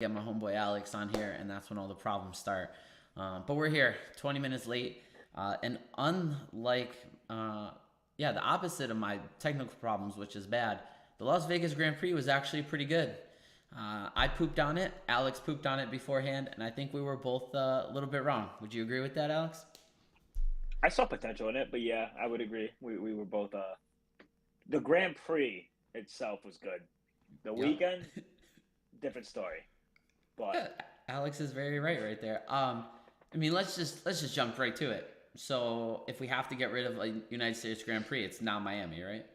Get my homeboy Alex on here, and that's when all the problems start. But we're here, 20 minutes late, and unlike, yeah, the opposite of my technical problems, which is bad, the Las Vegas Grand Prix was actually pretty good. I pooped on it, Alex pooped on it beforehand, and I think we were both a little bit wrong. Would you agree with that, Alex? I saw potential in it, but yeah, I would agree. We were both the Grand Prix itself was good. The Yep. weekend, different story. But Yeah, Alex is very right there. I mean, let's just jump right to it. So, if we have to get rid of a United States Grand Prix, it's now Miami, right?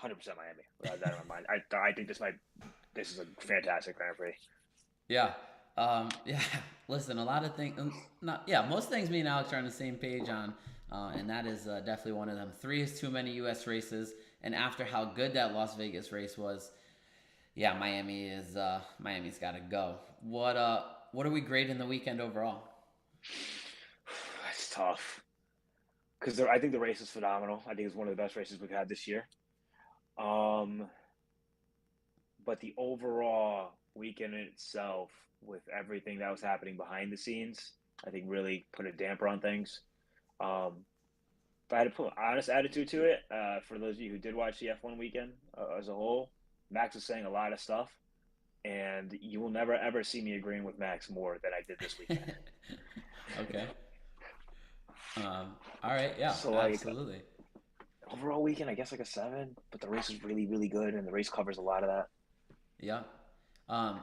100% Miami, without that in my mind. I think this is a fantastic Grand Prix. Yeah. Yeah. Listen, a lot of things. Not. Yeah. Most things me and Alex are on the same page on, and that is definitely one of them. Three is too many U.S. races, and after how good that Las Vegas race was, yeah, Miami's got to go. What are we grading the weekend overall? It's tough because I think the race is phenomenal. I think it's one of the best races we've had this year. Um, but the overall weekend in itself, with everything that was happening behind the scenes, I think really put a damper on things. Um, if I had to put an honest attitude to it, for those of you who did watch the F1 weekend as a whole, Max was saying a lot of stuff, and you will never ever see me agreeing with Max more than I did this weekend. Okay. All right. Yeah. So like Absolutely. overall weekend, I guess like a seven, but the race is really really good, and the race covers a lot of that. Yeah.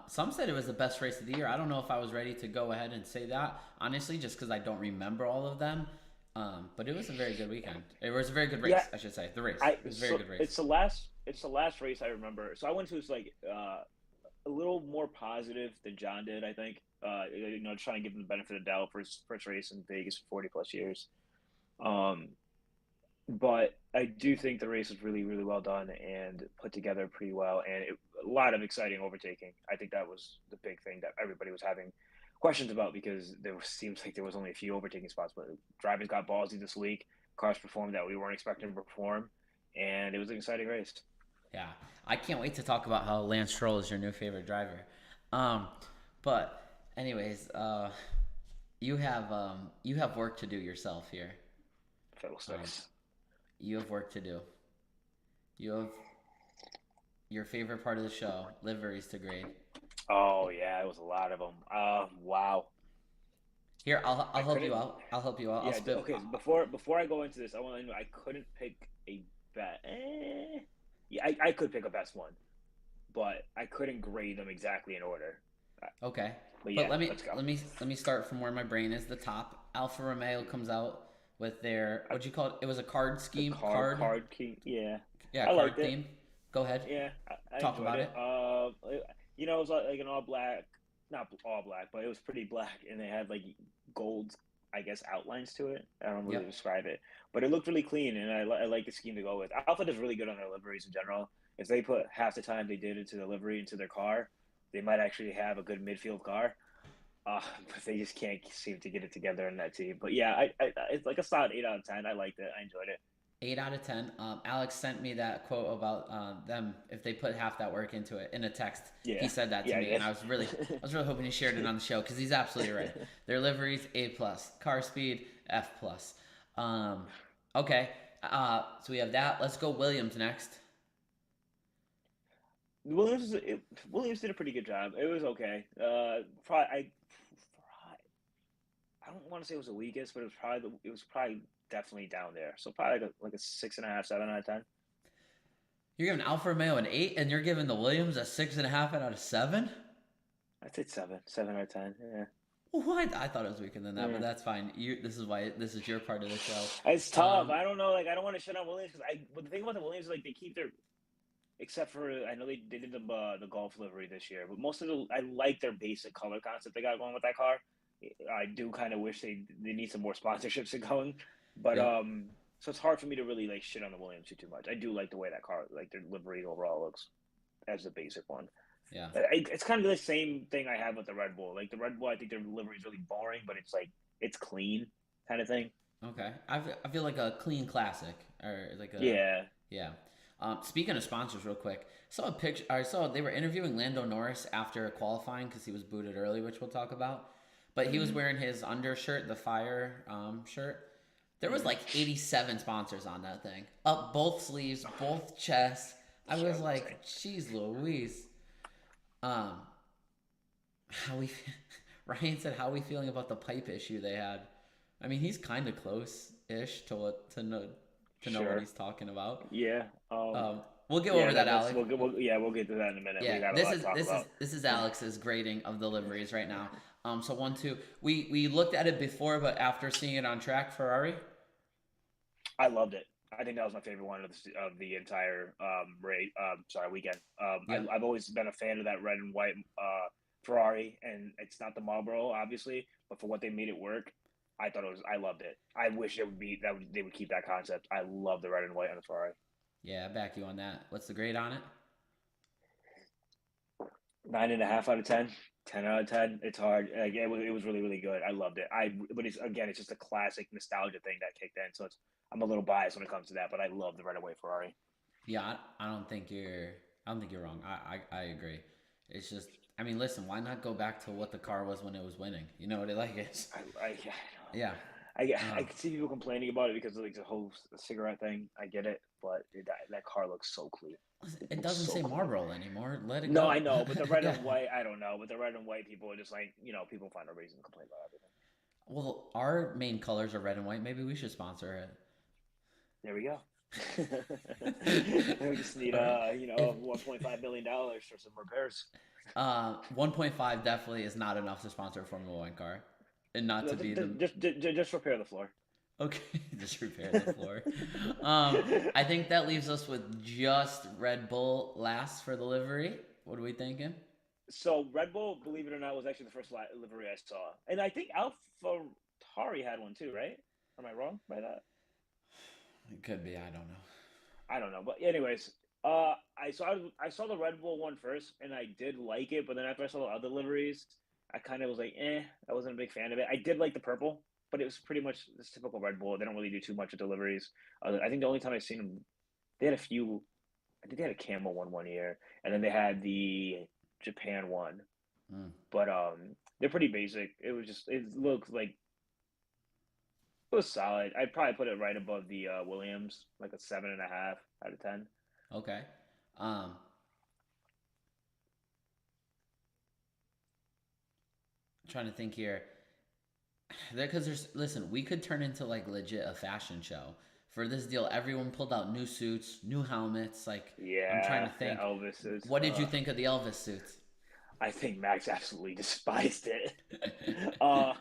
Some said it was the best race of the year. I don't know if I was ready to go ahead and say that, honestly, just because I don't remember all of them. But it was a very good weekend. It was a very good Yeah, race, I should say. The race. I It was a very so good race. it's the last race I remember. So I went to this like a little more positive than John did, I think. Trying to give him the benefit of the doubt for his first race in Vegas for 40 plus years. Um, but I do think the race was really, really well done and put together pretty well, and a lot of exciting overtaking. I think that was the big thing that everybody was having questions about because seems like there was only a few overtaking spots, but drivers got ballsy this week. Cars performed that we weren't expecting to perform, and it was an exciting race. Yeah. I can't wait to talk about how Lance Stroll is your new favorite driver. Um, but anyways, you have work to do yourself here. Um, Fiddlesticks. you have work to do. You have your favorite part of the show, liveries to grade. Oh yeah, it was a lot of them. Wow. Here, I'll I help you couldn't. out. I'll help you out. I'll Yeah. spit. Okay. Before I go into this, I want to know I couldn't pick a bet. Yeah, I could pick a best one, but I couldn't grade them exactly in order. Uh, Okay, But but yeah, let's go. let me start from where my brain is. The top Alfa Romeo comes out with their Uh, what do you call it? It was a card the scheme card. card key. Yeah, Yeah, I liked card it. theme. Go ahead, Yeah, I talk enjoyed about it. it. It was like an all black, not all black, but it was pretty black, and they had like gold, I guess, outlines to it. I don't really Yep. describe it, but it looked really clean, and I like the scheme to go with. Alpha does really good on their liveries in general. If they put half the time they did into the livery into their car, they might actually have a good midfield car. But they just can't seem to get it together in that team. But yeah, it's like a solid 8 out of 10. I liked it. I enjoyed it. 8 out of 10. Alex sent me that quote about them if they put half that work into it in a text. He Yeah, said that to yeah, I me, and did. I was really hoping he shared it on the show because he's absolutely right. Their liveries A plus, car speed F plus. Um, okay, so we have that. Let's go Williams next. Williams, Williams did a pretty good job. It was okay. I don't want to say it was the weakest, but it was probably definitely down there. So probably like a 6.5, 7 out of 10. You're giving Alfa Romeo an 8, and you're giving the Williams a 6.5 out of 7. I'd say seven out of 10. Yeah, What? I thought it was weaker than that, but yeah. that's fine. This is why this is your part of the show. It's tough. Um, I don't know. Like I don't want to shit on Williams because But the thing about the Williams is like they keep their except for I know they did the golf livery this year, but most of the I like their basic color concept they got going with that car. I do kind of wish they need some more sponsorships going, but yep. so it's hard for me to really like shit on the Williams too much. I do like the way that car like their livery overall looks as the basic one. Yeah. It's kind of the same thing I have with the Red Bull. Like the Red Bull, I think their livery is really boring, but it's like it's clean kind of thing. Okay. I feel like a clean classic or like a Yeah, yeah. Speaking of sponsors, real quick, saw a picture. I saw they were interviewing Lando Norris after qualifying because he was booted early, which we'll talk about. But he was Mm-hmm. wearing his undershirt, the Fire shirt. There was like 87 sponsors on that thing, up both sleeves, both chests. I Yeah, was I was insane. like, "Jeez, Louise." Um, how we? Ryan said, "How we feeling about the pipe issue they had?" I mean, he's kind of close-ish to what to know what Sure. he's talking about. Yeah. We'll get Yeah. over that, That's Alec. we'll get to that in a minute. We Yeah, got a this lot to is talk this is about. this is Alex's grading of the liveries right now. So 1, 2. We looked at it before, but after seeing it on track, Ferrari. I loved it. I think that was my favorite one of the entire weekend. Yeah, I've always been a fan of that red and white Ferrari, and it's not the Marlboro, obviously, but for what they made it work, I loved it. I wish it would be they would keep that concept. I love the red and white on the Ferrari. yeah, I back you on that. What's the grade on it? 9.5 out of 10. 10 out of 10. It's hard. Like, it was really, really good. I loved it. But it's just a classic nostalgia thing that kicked in. So I'm a little biased when it comes to that, but I love the red and white Ferrari. Yeah, I don't think you're wrong. I agree. It's just, I mean, listen, why not go back to what the car was when it was winning? You know what it like is? Yeah, Yeah. I Um, can see people complaining about it because of like the whole cigarette thing. I get it, but that car looks so clean. It it looks doesn't so say clean. Marlboro anymore. Let it No, go. I know, but the red Yeah. and white, I don't know. But the red and white people are just like, people find a reason to complain about everything. Well, our main colors are red and white. Maybe we should sponsor There we go. We just need it. All right. If $1.5 million for some repairs. 1.5 definitely is not enough to sponsor a Formula One car, and not to be the Just repair the floor. okay. Just repair the floor. I think that leaves us with just Red Bull last for the livery. What are we thinking? So Red Bull, believe it or not, was actually the first livery I saw, and I think Alpha Tari had one too, right? Am I wrong by that? It could be. I don't know. I don't know, but anyways, I saw the Red Bull one first, and I did like it, but then after I saw the other liveries, I kind of was like, I wasn't a big fan of it. I did like the purple, but it was pretty much this typical Red Bull. They don't really do too much with deliveries. I think the only time I've seen them, they had a few. I think they had a camel one year, and then they had the Japan one, Mm. but they're pretty basic. It looked like it was solid. I'd probably put it right above the Williams, like a 7.5 out of 10. Okay. Um, trying to think here. Because there's listen, we could turn into like legit a fashion show for this deal. Everyone pulled out new suits, new helmets. Like I'm trying Yeah, to the think. Elvis is. What did you think of the Elvis suits? I think Max absolutely despised it. Uh,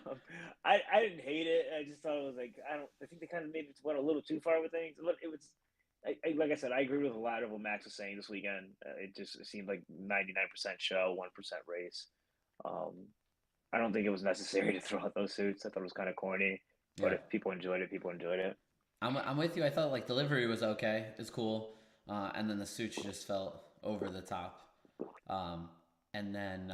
I didn't hate it. I just thought it was like I don't. I think they kind of maybe went a little too far with things. But it was. Like I said, I agree with a lot of what Max was saying this weekend. It seemed like 99% show, 1% race. Um, I don't think it was necessary to throw out those suits. I thought it was kind of corny. But Yeah, if people enjoyed it, people enjoyed it. I'm with you. I thought like delivery was okay. It's cool, and then the suits just felt over the top. Um, and then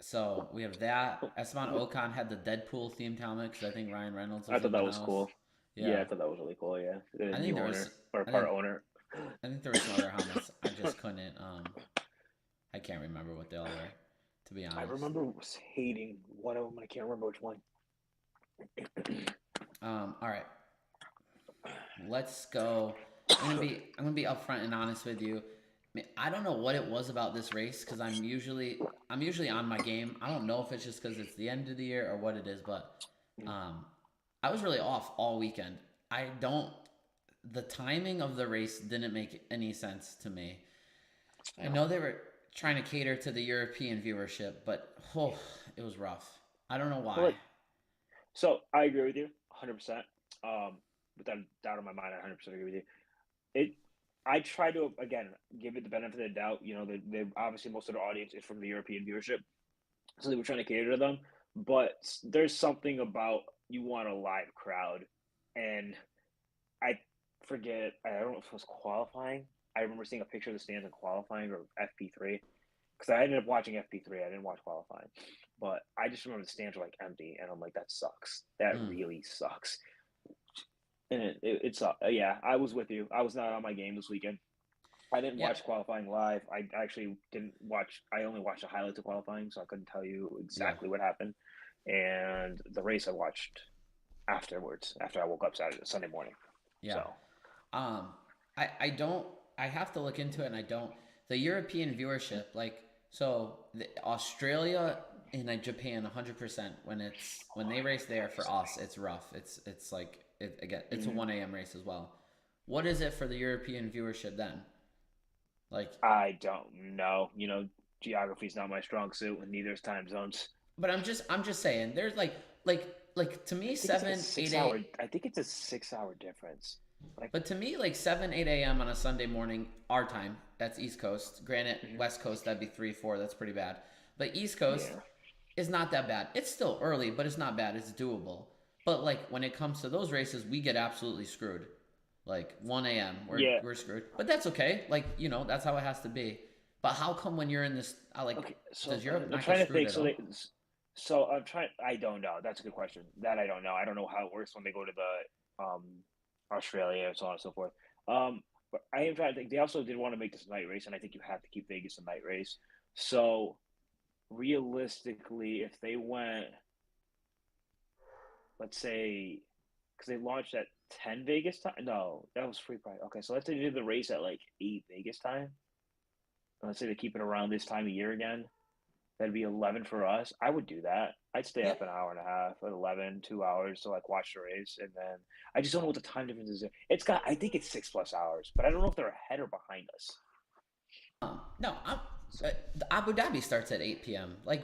so we have that. Esteban Ocon had the Deadpool themed helmet because I think Ryan Reynolds I was thought in the that was house. cool. Yeah, Yeah, I thought that was really cool. Yeah, the I think new there owner was. or I part think owner. I think there were some other helmets. I just couldn't. I can't remember what they all were, to be I honest. remember hating one of them. I can't remember which one. All right, let's go. I'm gonna be upfront and honest with you. I don't know what it was about this race because I'm usually on my game. I don't know if it's just because it's the end of the year or what it is, but um, I was really off all weekend. I don't. The timing of the race didn't make any sense to me. I No. know they were trying to cater to the European viewership, but oh, it was rough. I don't know Well, why. so I agree with you 100%. Without a doubt in my mind, I 100% agree with you. It. I try to again give it the benefit of the doubt. They obviously most of the audience is from the European viewership, so they were trying to cater to them. But there's something about you want a live crowd, and I forget. I don't know if it was qualifying. I remember seeing a picture of the stands in qualifying or FP3 because I ended up watching FP3. I didn't watch qualifying, but I just remember the stands were like empty, and I'm like, that sucks. That Mm. really sucks. And it's yeah, I was with you. I was not on my game this weekend. I didn't Yeah, watch qualifying live. I actually didn't watch. I only watched the highlights of qualifying, so I couldn't tell you yeah, exactly what happened. And the race I watched afterwards, after I woke up Sunday morning. yeah. So Um, I don't. I have to look into it, and I don't. The European viewership, like, so Australia and Japan, 100%. When they race there for us, it's rough. It's like it again. It's a mhm. 1 a.m. race as well. What is it for the European viewership then? Like, I don't know. Geography's not my strong suit, and neither is time zones. but I'm just saying. There's like to me I think it's like a 7 8 six 8. hour. I think it's a 6 hour difference. Like, But to me, like 7 8 a.m. on a Sunday morning, our time. That's East Coast. Granted, mhm. West Coast that'd be 3 4. That's pretty bad. But East Coast Yeah, is not that bad. It's still early, but it's not bad. It's doable. But like when it comes to those races, we get absolutely screwed. Like 1 a.m. yeah. We're screwed. But that's okay. Like, that's how it has to be. But how come when you're in this like Okay, so does Europe I'm not get trying to screwed think. at all? So I'm trying. I don't know. That's a good question. That I don't know. I don't know how it works when they go to the Australia and so on and so forth. But I am trying to think. They also did want to make this a night race, and I think you have to keep Vegas a night race. So realistically, if they went, let's say, because they launched at 10 Vegas time. No, that was free price. Okay, so let's say they did the race at like 8 Vegas time. And let's say they keep it around this time of year again. That'd be 11 for us. I would do that. I'd stay Yeah. up an hour and a half, at 11, 2 hours to like watch the race, and then I just don't know what the time difference is. It's got, I think it's 6 plus hours, but I don't know if they're ahead or behind us. No, So, Abu Dhabi starts at 8 p.m. Like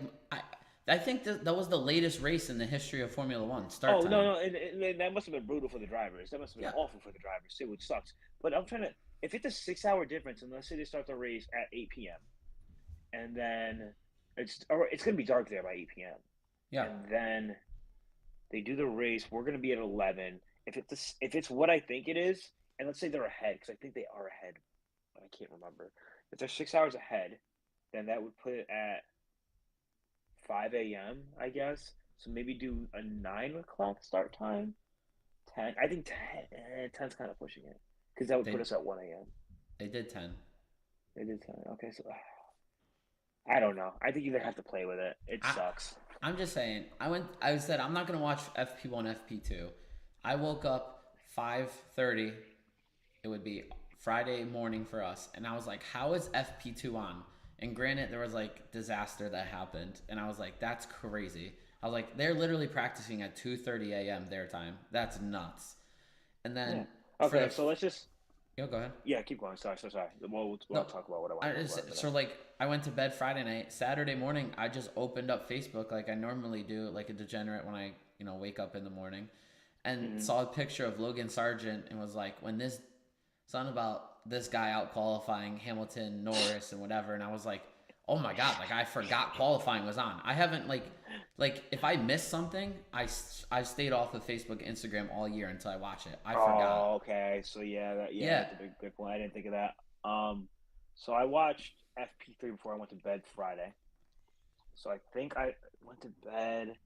I think that was the latest race in the history of Formula One start oh no, time. no, and that must have been brutal for the drivers. That must have been Yeah. awful for the drivers too, which sucks. But I'm trying to, if it's a 6 hour difference, and let's say they start the race at 8 p.m. and then it's gonna be dark there by 8 p.m. Yeah. and then they do the race. We're going to be at 11. If it's what I think it is, and let's say they're ahead because I think they are ahead, but I can't remember. If they're 6 hours ahead, then that would put it at 5 a.m. I guess. So maybe do a 9 o'clock start time. 10. I think 10's kind of pushing it because that would put They us at 1 a.m. they did 10. It is 10. Okay, so I don't know. I think you have to play with it. It I sucks. I'm just saying. I said I'm not gonna watch FP1, FP2. I woke up 5:30. It would be Friday morning for us, and I was like, "How is FP2 on?" And granted, there was like disaster that happened, and I was like, "That's crazy." I was like, "They're literally practicing at 2:30 a.m. their time. That's nuts." And Yeah. then for Okay, the so let's just go ahead. yeah, keep going. Sorry, so sorry. We'll No, talk about what I want I to talk about in a just, so minute. like I went to bed Friday night. Saturday morning, I just opened up Facebook like I normally do, like a degenerate when I wake up in the morning, and Hmm. saw a picture of Logan Sargent and was like, when this something about this guy out qualifying Hamilton, Norris, and whatever, and I was like, oh my god, like I forgot qualifying was on. I haven't like if I miss something, I've stayed off of Facebook, Instagram all year until I watch it. I forgot. Oh, okay. So yeah, Yeah, that's a big good point. I didn't think of that. So I watched FP3 before I went to bed Friday. So I think I went to bed.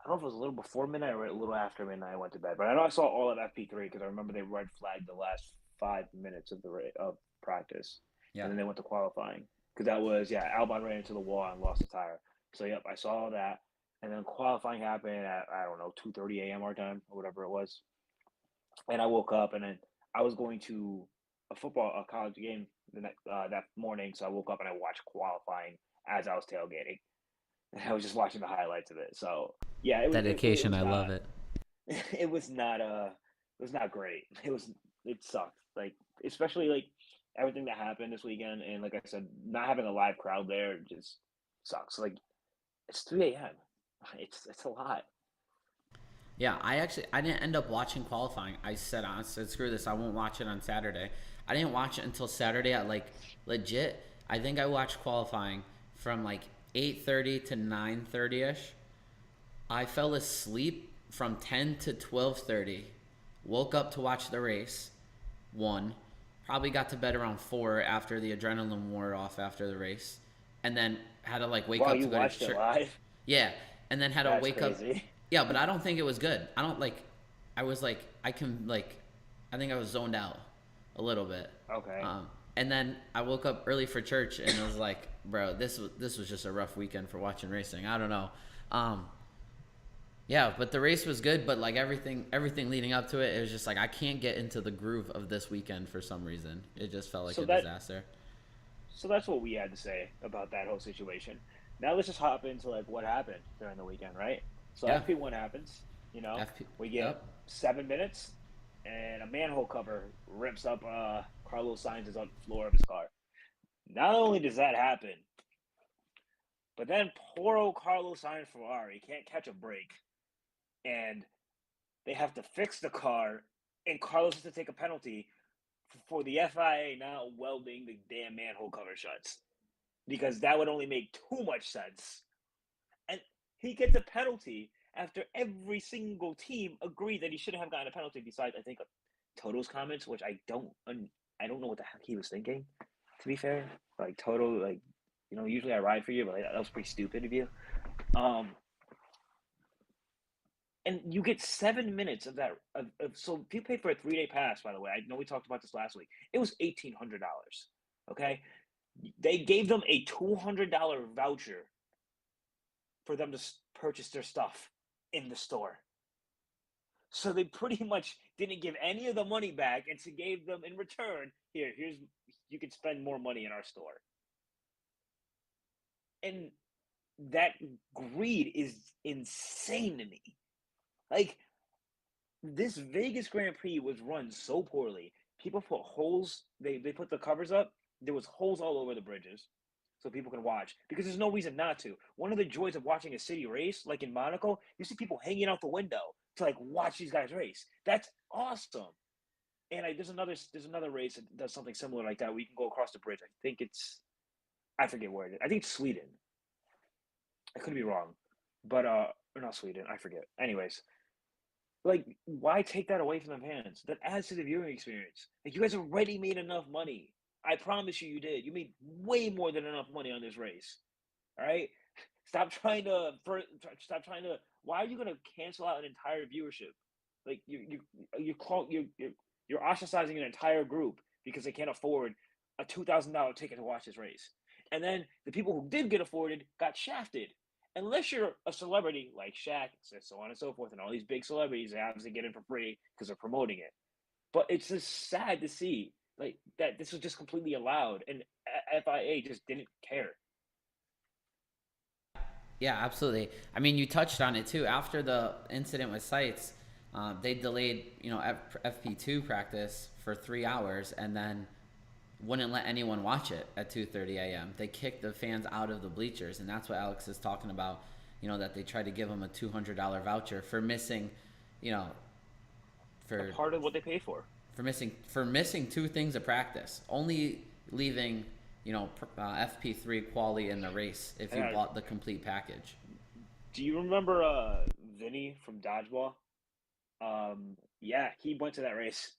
I don't know if it was a little before midnight or a little after midnight. I went to bed, but I know I saw all of FP3 because I remember they red flagged the last 5 minutes of of practice, yeah. and then they went to qualifying because that was yeah Albon ran into the wall and lost a tire. So yep, I saw all that, and then qualifying happened at I don't know 2:30 a.m. our time or whatever it was, and I woke up and then I was going to a college game that morning, so I woke up and I watched qualifying as I was tailgating. I was just watching the highlights of it. So yeah, it Dedication, was I love not it. it was not great. It sucked. Like especially like everything that happened this weekend and like I said, not having a live crowd there just sucks. Like it's 3 a.m. It's a lot. Yeah, I didn't end up watching qualifying. I said screw this, I won't watch it on Saturday. I didn't watch it until Saturday at like legit. I think I watched qualifying from like 8:30 to 9:30 ish. I fell asleep from 10 to 12:30. Woke up to watch the race. Won. Probably got to bed around 4 after the adrenaline wore off after the race. And then had to like wake Wow, up you to go to watched it church. live? Yeah, and then had to That's wake up. crazy. Yeah, but I don't think it was good. I don't like. I was like, I think I was zoned out a little bit. Okay. And then I woke up early for church and I was like, bro, this was just a rough weekend for watching racing. I don't know. Um, yeah, but the race was good, but like everything leading up to it, it was just like I can't get into the groove of this weekend for some reason. It just felt like So a that disaster. so that's what we had to say about that whole situation. Now let's just hop into like what happened during the weekend, right? So Yeah, FP1 happens. You know, FP. we get Yep. 7 minutes, and a manhole cover rips up Carlos Sainz's on the floor of his car. Not only does that happen, but then poor old Carlos Sainz Ferrari can't catch a break, and they have to fix the car, and Carlos has to take a penalty for the FIA not welding the damn manhole cover shuts because that would only make too much sense. And he gets a penalty after every single team agreed that he shouldn't have gotten a penalty. Besides, I think Toto's comments, which I don't know what the heck he was thinking. To be fair, like Toto, like usually I ride for you, but like, that was pretty stupid of you. Um, and you get 7 minutes of that. So if you pay for a 3-day pass, by the way, I know we talked about this last week. It was $1,800. Okay, they gave them a $200 voucher for them to purchase their stuff in the store. So they pretty much didn't give any of the money back, and to gave them in return, here's you can spend more money in our store. And that greed is insane to me. Like this Vegas Grand Prix was run so poorly. People put holes. They put the covers up. There was holes all over the bridges, so people can watch because there's no reason not to. One of the joys of watching a city race, like in Monaco, you see people hanging out the window to like watch these guys race. That's awesome. And there's another race that does something similar like that. Where you can go across the bridge. I forget where it is. I think it's Sweden. I could be wrong, but or not Sweden. I forget. Anyways, like, why take that away from the fans? That adds to the viewing experience. Like, you guys already made enough money. I promise you, you did. You made way more than enough money on this race. All right, stop trying to. Stop trying to. Why are you going to cancel out an entire viewership? Like, you're ostracizing an entire group because they can't afford a $2,000 ticket to watch this race. And then the people who did get afforded got shafted. Unless you're a celebrity like Shaq, so on and so forth, and all these big celebrities, they obviously get in for free because they're promoting it. But it's just sad to see like that this was just completely allowed, and FIA just didn't care. Yeah, absolutely. I mean, you touched on it too. After the incident with Sites, they delayed, FP2 practice for 3 hours, and then wouldn't let anyone watch it at 2:30 a.m. They kicked the fans out of the bleachers, and that's what Alex is talking about. That they tried to give him a $200 voucher for missing, you know, A for part of what they pay for. for missing two things of practice, only leaving, FP3 quali in the race if you And bought the complete package. do you remember Vinny from Dodgeball? Yeah, he went to that race.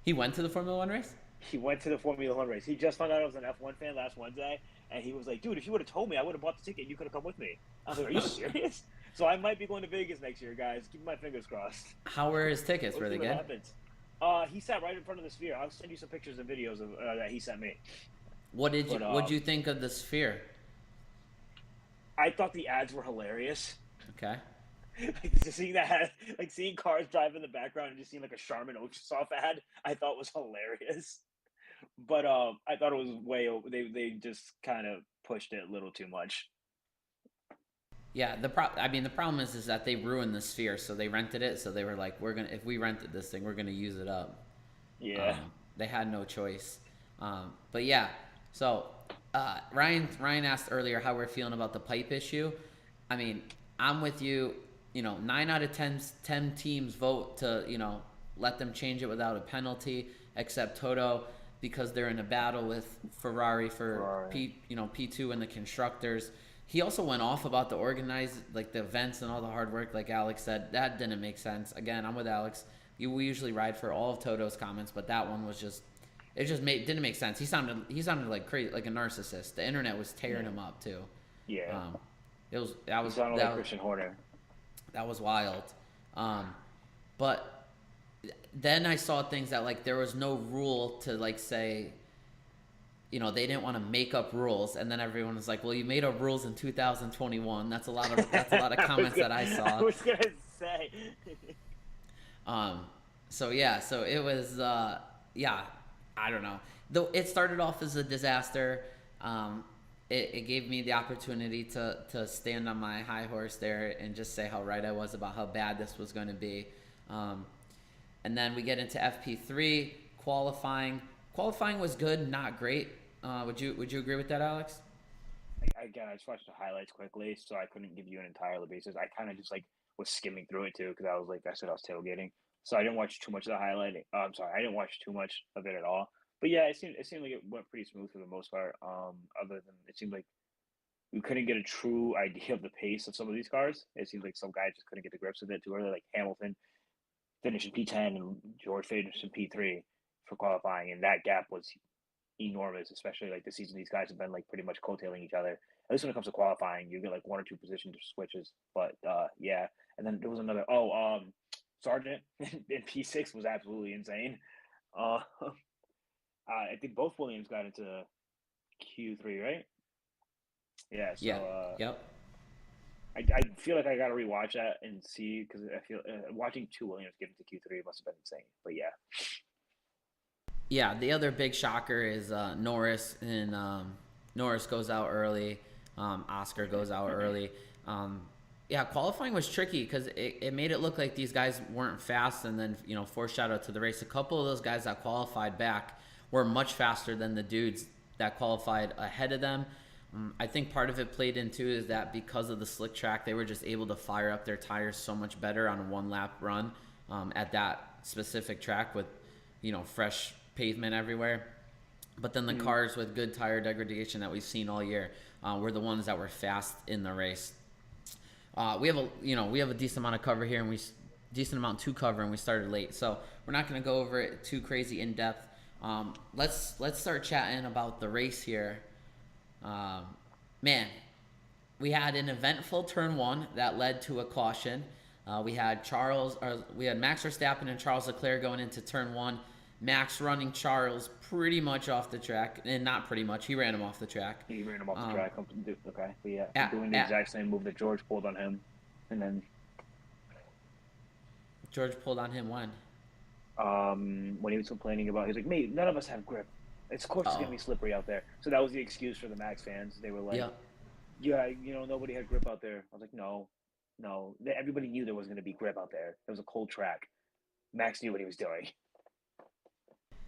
He went to the Formula One race. He went to the Formula One race. He just found out I was an F1 fan last Wednesday, and he was like, "Dude, if you would have told me, I would have bought the ticket. You could have come with me." I was like, "Are you serious?" So I might be going to Vegas next year, guys. Keep my fingers crossed. How were his tickets? We'll Were see they what good? happens. He sat right in front of the Sphere. I'll send you some pictures and videos of that he sent me. What But did you think of the Sphere? I thought the ads were hilarious. Okay. Like seeing that, like seeing cars drive in the background and just seeing like a Charmin Ochosoff ad, I thought was hilarious. But I thought it was way over. They just kind of pushed it a little too much. Yeah, the problem is that they ruined the Sphere, so they rented it. So they were like, we're gonna if we rented this thing, we're gonna use it up. Yeah. They had no choice. But yeah, so Ryan asked earlier how we're feeling about the pipe issue. I mean, I'm with you. 9 out of 10 teams vote to let them change it without a penalty, except Toto because they're in a battle with Ferrari for Right. P2 and the constructors. He also went off about the organized like the events and all the hard work, like Alex said. That didn't make sense. Again, I'm with Alex. We usually ride for all of Toto's comments, but that one was just didn't make sense. He sounded like crazy, like a narcissist. The internet was tearing Yeah. him up too. Yeah. Um, it was that He was sounded like that Christian Horner. that was wild. But then I saw things that like there was no rule to like say, they didn't want to make up rules, and then everyone was like, "Well, you made up rules in 2021." That's a lot of comments that I I saw. was gonna say. Um, so yeah, so it was yeah, I don't know. Though it started off as a disaster, it gave me the opportunity to stand on my high horse there and just say how right I was about how bad this was going to be. Um, and then we get into FP3 qualifying. Qualifying was good, not great. Would you agree with that, Alex? Again, I just watched the highlights quickly, so I couldn't give you an entire basis. I kind of just like was skimming through it too because I was like I said I was tailgating, so I didn't watch too much of the highlight. I'm sorry, I didn't watch too much of it at all. But yeah, it seemed like it went pretty smooth for the most part. Other than it seemed like we couldn't get a true idea of the pace of some of these cars. It seems like some guys just couldn't get the grips with it too early. Like Hamilton finished in P10 and George finished in P3 for qualifying, and that gap was enormous, especially like the season these guys have been like pretty much coattailing each other. At least when it comes to qualifying, you get like one or two position switches. But yeah, and then there was another. Sargent in P6 was absolutely insane. I think both Williams got into Q3, right? Yeah. So Yeah. Yep. I feel like I got to rewatch that and see because I feel watching two Williams get into Q3 must have been insane. But yeah, Yeah, the other big shocker is Norris, and Norris goes out early. Oscar goes out early. Um, yeah, qualifying was tricky because it made it look like these guys weren't fast, and then foreshadowed to the race. A couple of those guys that qualified back were much faster than the dudes that qualified ahead of them. I think part of it played into is that because of the slick track, they were just able to fire up their tires so much better on a one lap run at that specific track with fresh pavement everywhere. But then the cars with good tire degradation that we've seen all year were the ones that were fast in the race. We have a decent amount of cover here, and decent amount to cover, and we started late, so we're not going to go over it too crazy in depth. Let's start chatting about the race here. Man, we had an eventful turn one that led to a caution. We had Max Verstappen and Charles Leclerc going into turn one. Max running Charles pretty much off the track, and not pretty much. He ran him off the track. he ran him off the track. Okay, but yeah, doing the exact same move that George pulled on him, and then George pulled on him when? when he was complaining about, he's like, "Mate, none of us have grip. It's of course it's gonna be slippery out there." So that was the excuse for the Max fans. They were like, Yeah. "Yeah, nobody had grip out there." I was like, "No, no. Everybody knew there was gonna be grip out there. It was a cold track. Max knew what he was doing."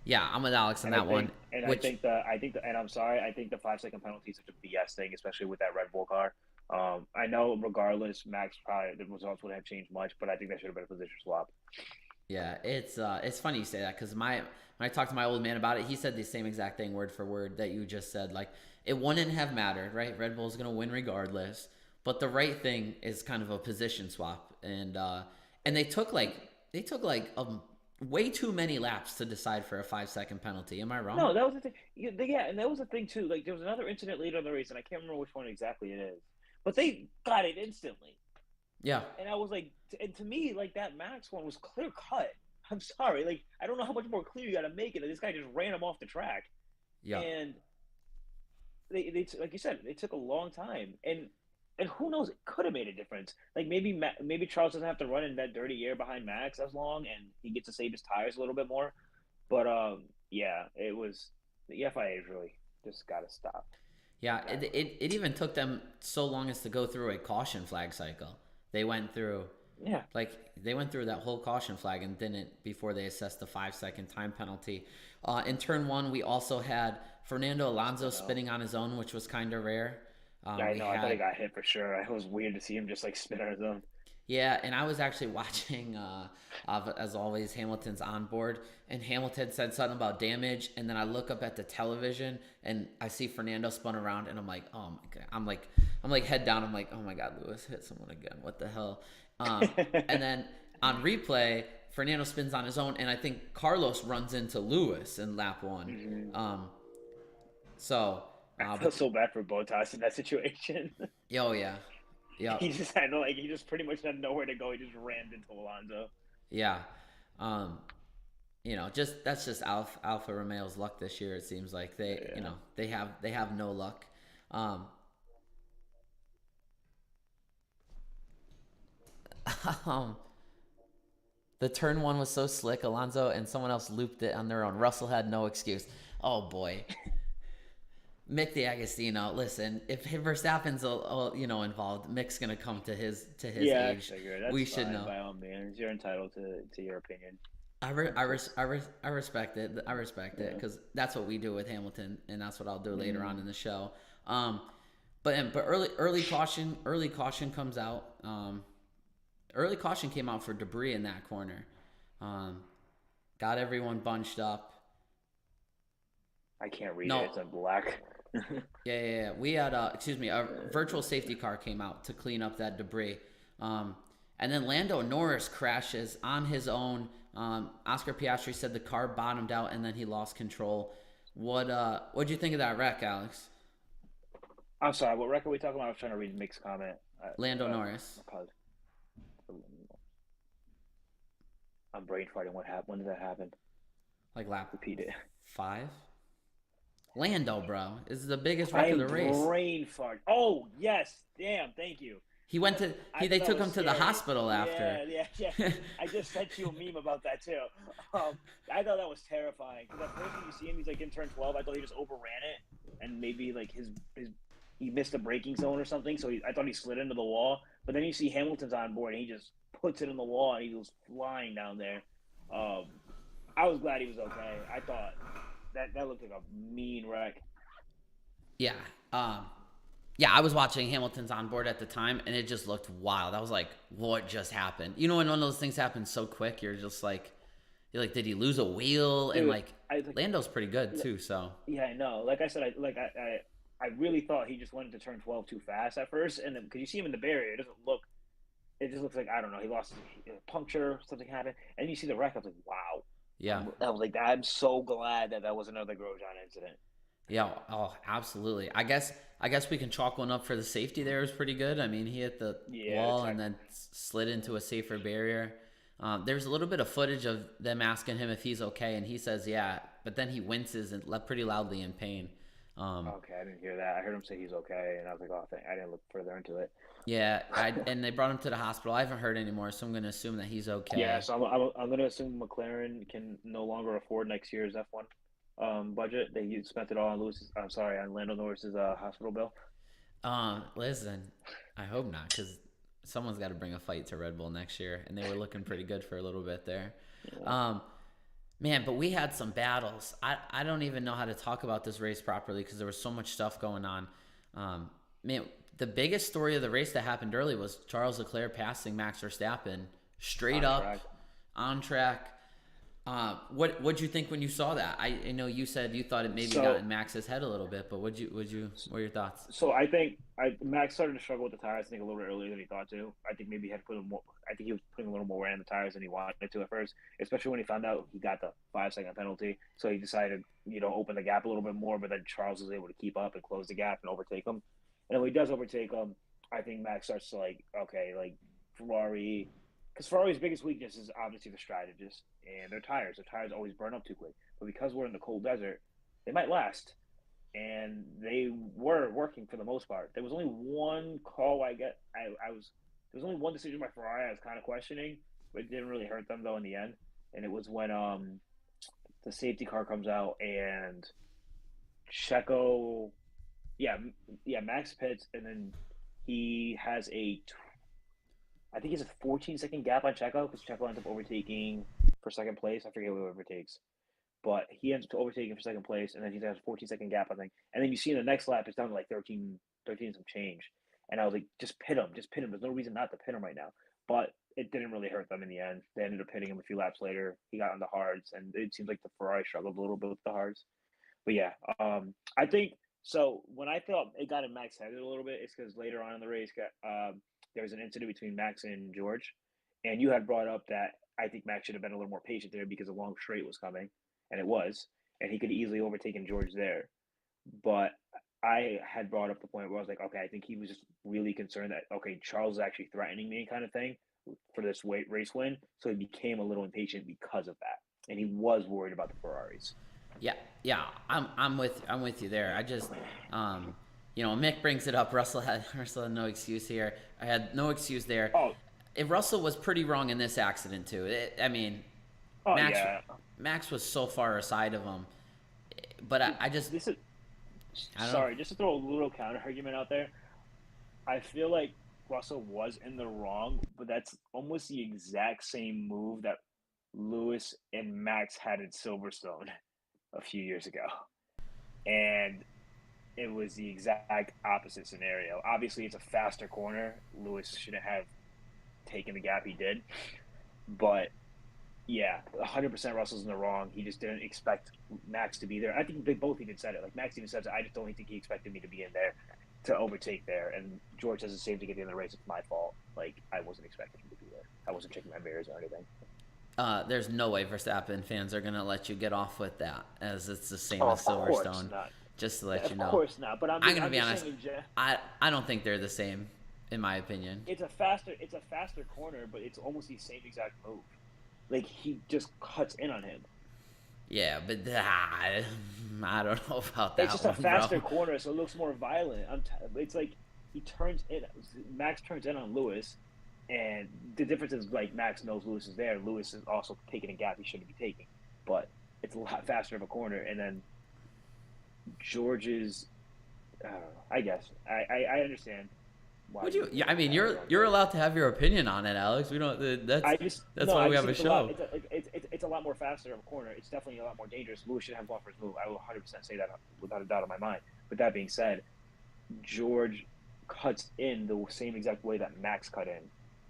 Yeah, I'm with Alex on And I that one. think, and I Which, think and I'm sorry, I think the 5 second penalty is such a BS thing, especially with that Red Bull car. I know regardless, Max probably the results wouldn't have changed much, but I think that should have been a position swap. yeah, it's funny you say that because when I talked to my old man about it, he said the same exact thing word for word that you just said. Like it wouldn't have mattered, right? Red Bull's gonna win regardless. But the right thing is kind of a position swap, and they took way too many laps to decide for a 5 second penalty. Am I wrong? No, that was the thing. Yeah, and that was the thing too. Like there was another incident later in the race, and I can't remember which one exactly it is, but they got it instantly. Yeah, And I was like, and to me, like that Max one was clear cut. I'm sorry, like I don't know how much more clear you got to make it. This guy just ran him off the track, yeah. and they like you said, it took a long time, and who knows, it could have made a difference. Like maybe Charles doesn't have to run in that dirty air behind Max as long, and he gets to save his tires a little bit more. But yeah, it was the FIA is really just got to stop. Yeah, it even took them so long as to go through a caution flag cycle. They went through Yeah, they went through that whole caution flag and didn't before they assessed the 5 second time penalty. In turn one, we also had Fernando Alonso spinning on his own, which was kind of rare. yeah, I We know. I thought he had got hit for sure. It was weird to see him just like spin on his own. Yeah, and I was actually watching, as always, Hamilton's on board, and Hamilton said something about damage, and then I look up at the television, and I see Fernando spun around, and I'm like, oh my god, I'm like head down, I'm like, oh my god, Lewis hit someone again, what the hell? And then on replay, Fernando spins on his own, and I think Carlos runs into Lewis in lap one. So, I feel but so bad for Bottas in that situation. oh yeah, Yep. He just pretty much had nowhere to go. He just rammed into Alonso. Yeah. Um, just that's just Alfa Romeo's luck this year. It seems like Yeah. they have no luck. Um, um, the turn one was so slick. Alonso and someone else looped it on their own. Russell had no excuse. Oh boy, Mick the Agostino. Listen, if Verstappen's involved, Mick's gonna come to his Yeah, I age. figure We that's should fine know. by all means. You're entitled to your opinion. I respect it. I respect it Yeah. because that's what we do with Hamilton, and that's what I'll do later on Mm. in the show. But early caution comes out. Early caution came out for debris in that corner. Um, got everyone bunched up. I can't read it. No, It's in black. yeah. We had a virtual safety car came out to clean up that debris. Um, and then Lando Norris crashes on his own. Oscar Piastri said the car bottomed out and then he lost control. What'd you think of that wreck, Alex? I'm sorry. What record are we talking about? I was trying to read Mick's comment. Lando Norris, Apologies. I'm brain farting. What happened? When did that happen? like lap Repeat it. 5. Lando, bro, is the biggest wreck of I'm the race. brain fart. Oh yes, damn. Thank you. He went to I they thought that took was him to the scary. hospital after. Yeah. I just sent you a meme about that too. I thought that was terrifying because at first when you see him, he's like in turn 12. I thought he just overran it and maybe like his he missed a braking zone or something. So I thought he slid into the wall. But then you see Hamilton's on board and he just puts it in the wall and he goes flying down there. Um, I was glad he was okay. I thought that looked like a mean wreck. Yeah. Um, yeah, I was watching Hamilton's on board at the time, and it just looked wild. I was like, "What just happened?" You know, when one of those things happens so quick, you're like, did he lose a wheel? And Dude, like, I like Lando's pretty good too. So yeah, I know. Like I said, I really thought he just went into turn 12 too fast at first, and then because you see him in the barrier, it doesn't look. It just looks like I don't know. He lost a puncture, something happened, and you see the wreck. I was like, wow. yeah, I was like, I'm so glad that was another Grosjean incident. yeah, oh, absolutely. I guess we can chalk one up for the safety. There was pretty good. I mean, he hit the Yeah, wall and then slid into a safer barrier. There's a little bit of footage of them asking him if he's okay, and he says yeah, but then he winces and pretty loudly in pain. Um, okay. I didn't hear that. I heard him say he's okay, and I was like, oh, I didn't look further into it. Yeah, and they brought him to the hospital. I haven't heard anymore, so I'm gonna assume that he's Yeah, okay. so I'm going to assume McLaren can no longer afford next year's F1 budget. They spent it all on on Lando Norris's hospital bill. Listen, I hope not, because someone's got to bring a fight to Red Bull next year, and they were looking pretty good for a little bit there. Yeah. Um, Man, but we had some battles. I don't even know how to talk about this race properly because there was so much stuff going on. Man, the biggest story of the race that happened early was Charles Leclerc passing Max Verstappen straight On up track. on track. What'd you think when you saw that? I know you said you thought it maybe got So in Max's head a little bit, but what were your thoughts? so I think Max started to struggle with the tires. I think a little bit earlier than he thought to. I think maybe he had to put more. I think he was putting a little more wear on the tires than he wanted to at first, especially when he found out he got the 5 second penalty. So he decided, open the gap a little bit more. But then Charles was able to keep up and close the gap and overtake him. And when he does overtake him, I think Max starts to like, okay, like Ferrari, because Ferrari's biggest weakness is obviously the strategist and their tires. Their tires always burn up too quick. But because we're in the cold desert, they might last, and they were working for the most part. There was only one call I was there was only one decision by Ferrari I was kind of questioning, but it didn't really hurt them though in the end. And it was when the safety car comes out and Checo, yeah, yeah, Max pits, and then he has I think he's a 14-second gap on Checo because Checo ends up overtaking for second place. I forget who overtakes, but he ends up overtaking for second place, and then he has a 14-second gap, I think. And then you see in the next lap, it's down to like 13 some change. And I was like, just pit him, just pit him. There's no reason not to pit him right now. But it didn't really hurt them in the end. They ended up pitting him a few laps later. He got on the hards, and it seems like the Ferrari struggled a little bit with the hards. But yeah, I think so. When I thought it got in Max head a little bit, it's because later on in the race, there was an incident between Max and George, and you had brought up that I think Max should have been a little more patient there because a long straight was coming, and it was, and he could easily overtaken George there. But I had brought up the point where I was like, okay, I think he was just really concerned that okay, Charles is actually threatening me, kind of thing, for this race win. So he became a little impatient because of that, and he was worried about the Ferraris. Yeah, yeah, I'm with you there. I just, Mick brings it up. Russell had no excuse here. I had no excuse there. Oh, If Russell was pretty wrong in this accident too. I mean, oh Max yeah. Max was so far aside of him, but I just This is I don't know. sorry, just to throw a little counter argument out there. I feel like Russell was in the wrong, but that's almost the exact same move that Lewis and Max had at Silverstone a few years ago. And it was the exact opposite scenario. Obviously, it's a faster corner. Lewis shouldn't have taken the gap he did. But yeah, 100% Russell's in the wrong. He just didn't expect Max to be there. I think they both even said it. Like Max even said it. I just don't think he expected me to be in there to overtake there. And George has the same to get the end of the race. It's my fault. Like I wasn't expecting him to be there. I wasn't checking my mirrors or anything. There's no way Verstappen fans are gonna let you get off with that, as it's the same Oh, as of course Silverstone. not. Just to let you Of know. course not. But I'm gonna I'm be just honest. saying, I don't think they're the same, in my opinion. it's a faster corner, but it's almost the same exact move. Like he just cuts in on him. Yeah, but I don't know about It's that just a one, faster bro. corner, so it looks more violent. It's like he turns in. Max turns in on Lewis, and the difference is like Max knows Lewis is there. Lewis is also taking a gap he shouldn't be taking, but it's a lot faster of a corner. And then George's, I don't know. I guess I understand why Would you you? Yeah, feel I like mean, that or you're whatever. allowed to have your opinion on it, Alex. We don't. I just That's no, why I we just have think a it's a lot. show. It's a lot more faster of a corner. It's definitely a lot more dangerous. Lewis should have gone for his move. I will 100% say that without a doubt in my mind. But that being said, George cuts in the same exact way that Max cut in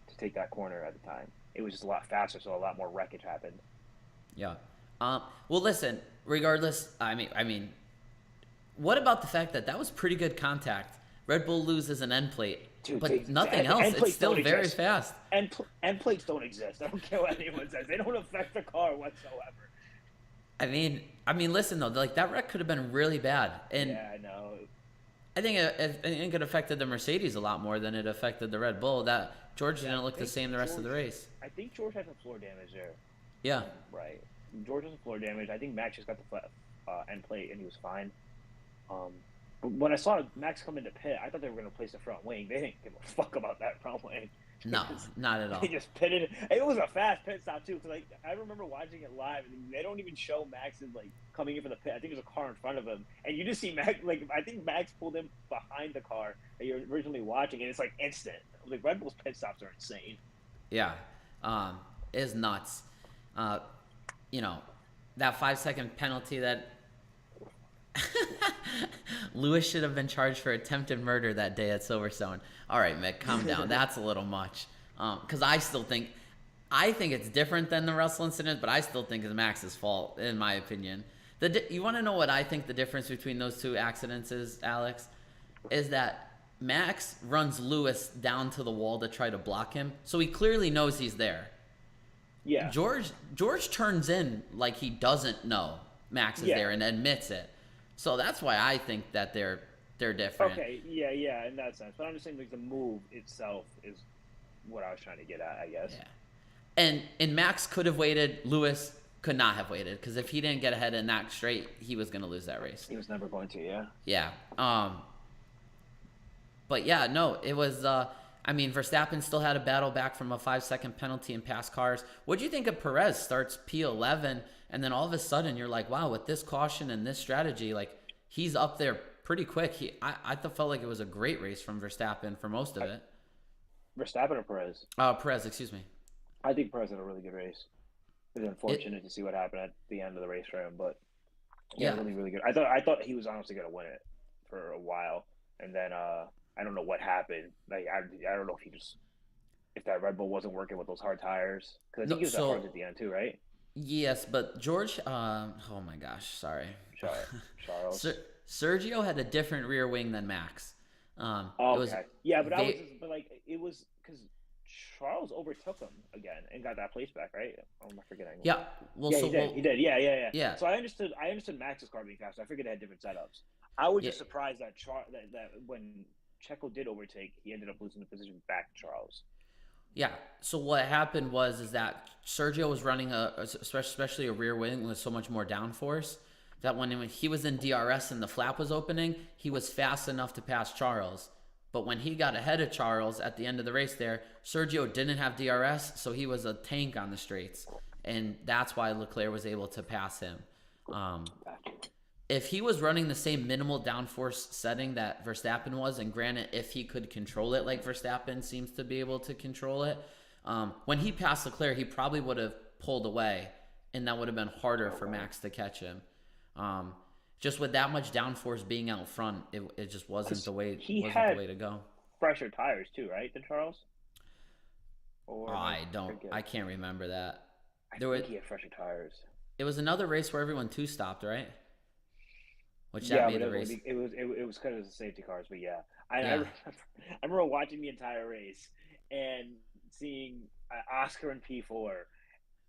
to take that corner at the time. It was just a lot faster, so a lot more wreckage happened. Yeah. Well, listen. Regardless, I mean, what about the fact that that was pretty good contact? Red Bull loses an end plate, Dude, but nothing else. end It's plates still don't very exist. fast. End plates don't exist. I don't care what anyone says. They don't affect the car whatsoever. I mean, listen though, like that wreck could have been really bad, and Yeah, I know. I think it affected the Mercedes a lot more than it affected the Red Bull. That George Yeah, didn't look the same the rest of the race. I think George had some floor damage there. Yeah. Right. George has some floor damage. I think Max just got the end plate and he was fine. Um, but when I saw Max come into pit, I thought they were going to place the front wing. They didn't give a fuck about that front wing. No, not at They all. just pitted. It was a fast pit stop too, because like I remember watching it live, and they don't even show Max is like coming in for the pit. I think there's a car in front of him, and you just see Max. Like I think Max pulled in behind the car that you're originally watching, and it's like instant. Like Red Bull's pit stops are insane. Yeah. Is nuts. Uh, you know, that 5 second penalty that Lewis should have been charged for attempted murder that day at Silverstone. All right, Mick, calm down. That's a little much. Because I think it's different than the Russell incident, but I still think it's Max's fault, in my opinion. You want to know what I think the difference between those two accidents is, Alex? Is that Max runs Lewis down to the wall to try to block him, so he clearly knows he's there. Yeah. George turns in like he doesn't know Max is Yeah. there and admits it. So that's why I think that they're different. Okay. Yeah, in that sense. But I'm just saying, like the move itself is what I was trying to get at, I guess. Yeah. And Max could have waited. Lewis could not have waited because if he didn't get ahead in that straight, he was going to lose that race. He was never going to. Yeah. Yeah. But yeah, no, it was. I mean, Verstappen still had a battle back from a 5 second penalty in past cars. What do you think of Perez? Starts P11, and then all of a sudden you're like, wow, with this caution and this strategy, like he's up there pretty quick. I felt like it was a great race from Verstappen for most of it. Verstappen or Perez? Perez, excuse me. I think Perez had a really good race. It was It, unfortunate to see what happened at the end of the race for him, but yeah, yeah, really, really good. I thought he was honestly going to win it for a while, and then I don't know what happened. Like I don't know if that Red Bull wasn't working with those hard tires, because I think no, he was at hard so at the end too, right? yes, but George, oh my gosh, sorry. Charles. Sergio had a different rear wing than Max. It Oh, was okay. Yeah, but but like it was because Charles overtook him again and got that place back, right? Oh, am I forgetting? yeah. Well, Yeah, so he did. He did. Yeah. yeah. So I understood Max's car being faster. I figured they had different setups. I was Yeah, just surprised that that when Checo did overtake, he ended up losing the position back to Charles. yeah. So what happened was is that Sergio was running especially a rear wing with so much more downforce that when he was in DRS and the flap was opening, he was fast enough to pass Charles. But when he got ahead of Charles at the end of the race there, Sergio didn't have DRS, so he was a tank on the straights. And that's why Leclerc was able to pass him. Um, if he was running the same minimal downforce setting that Verstappen was, and granted, if he could control it like Verstappen seems to be able to control it, when he passed Leclerc, he probably would have pulled away, and that would have been harder for Max to catch him. Um, just with that much downforce being out front, it just wasn't Because the way he wasn't the had way to go. fresher tires too, right, than Charles? Or am I I forgetting? can't remember that. I There was think he had fresher tires. it was another race where everyone two stopped, right? Which that Yeah, made but the race. it was kind of the safety cars. But yeah, Yeah, I remember watching the entire race and seeing Oscar in P4,